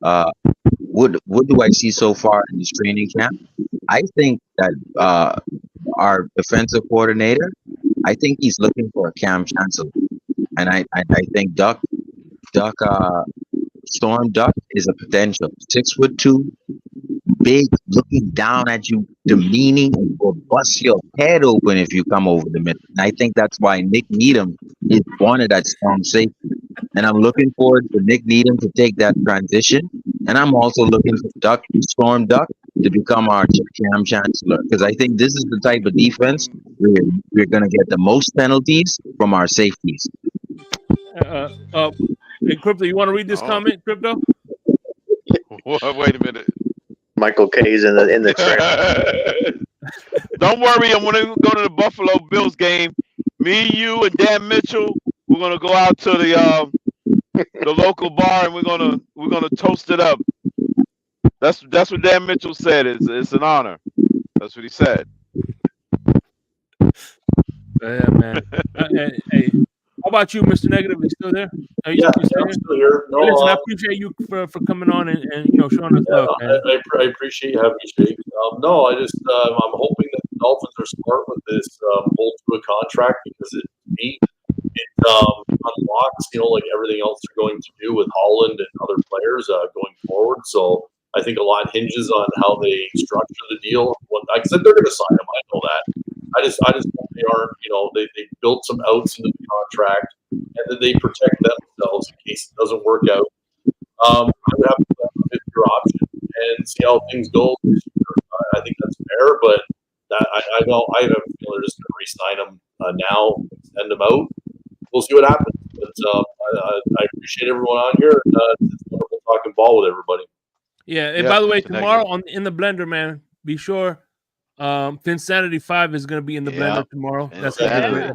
What do I see so far in this training camp? I think that our defensive coordinator, I think he's looking for a Cam Chancellor, and I think Storm Duck is a potential 6'2", big, looking down at you, demeaning, and will bust your head open if you come over the middle. And I think that's why Nick Needham is wanted at strong safety. And I'm looking forward for Nick Needham to take that transition. And I'm also looking for Storm Duck to become our Cam Chancellor, because I think this is the type of defense where we're going to get the most penalties from our safeties. Hey, Crypto, you want to read this comment, Crypto? Wait a minute. Michael K's in the track. Don't worry, I'm gonna go to the Buffalo Bills game. Me, you, and Dan Mitchell, we're gonna go out to the local bar and we're gonna toast it up. That's what Dan Mitchell said. It's an honor. That's what he said. Yeah, man. Hey, how about you, Mr. Negative? You still there? I'm still here. No, listen, I appreciate you for coming on and showing us love, man. I appreciate you having me, Jake. I'm hoping that the Dolphins are smart with this whole Tua contract, because it unlocks, like everything else they're going to do with Holland and other players going forward. So I think a lot hinges on how they structure the deal. Like I said, they're going to sign him. I know that. I just hope they aren't. They built some outs into the contract, and that they protect themselves in case it doesn't work out. I would have to have a fifth-year option and see how things go this year. I think that's fair, but I have a feeling they're just going to re-sign him now, extend him out. We'll see what happens. But I appreciate everyone on here. It's wonderful talking ball with everybody. Yeah, and by the way, tomorrow in the blender, man, be sure Finsanity 5 is going to be in the blender tomorrow. That's going to be a great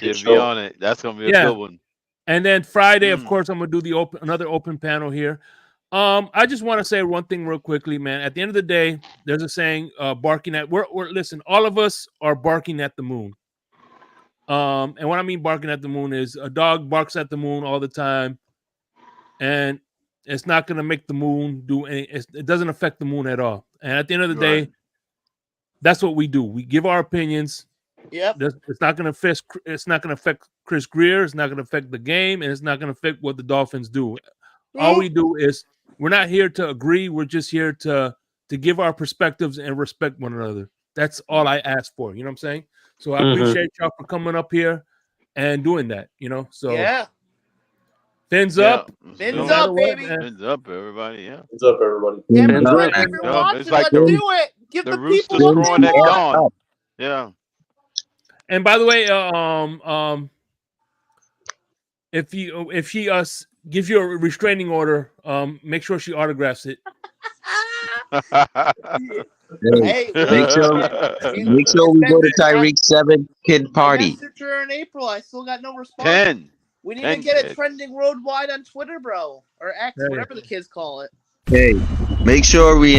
episode. Be on it. That's going to be a good one. And then Friday, of course, I'm going to do another open panel here. I just want to say one thing real quickly, man. At the end of the day, there's a saying, listen, all of us are barking at the moon. And what I mean barking at the moon is a dog barks at the moon all the time, and it's not going to make the moon do any. It doesn't affect the moon at all. And at the end of the day, that's what we do. We give our opinions. Yep. It's not going to affect. It's not going to affect Chris Greer. It's not going to affect the game, and it's not going to affect what the Dolphins do. All we do is we're not here to agree. We're just here to give our perspectives and respect one another. That's all I ask for. You know what I'm saying? So I appreciate y'all for coming up here and doing that. So fins up, fins up, baby. Fins up, everybody. Yeah, fins up, everybody. It's like do it. Give the rooster's people crowing at dawn. Yeah. And by the way, if she gives you a restraining order, make sure she autographs it. Hey, make sure we go to Tyreek's 7 kid party. I messaged her in April. I still got no response. 10. We need to get it trending worldwide on Twitter, bro, or X, whatever the kids call it. Hey, make sure we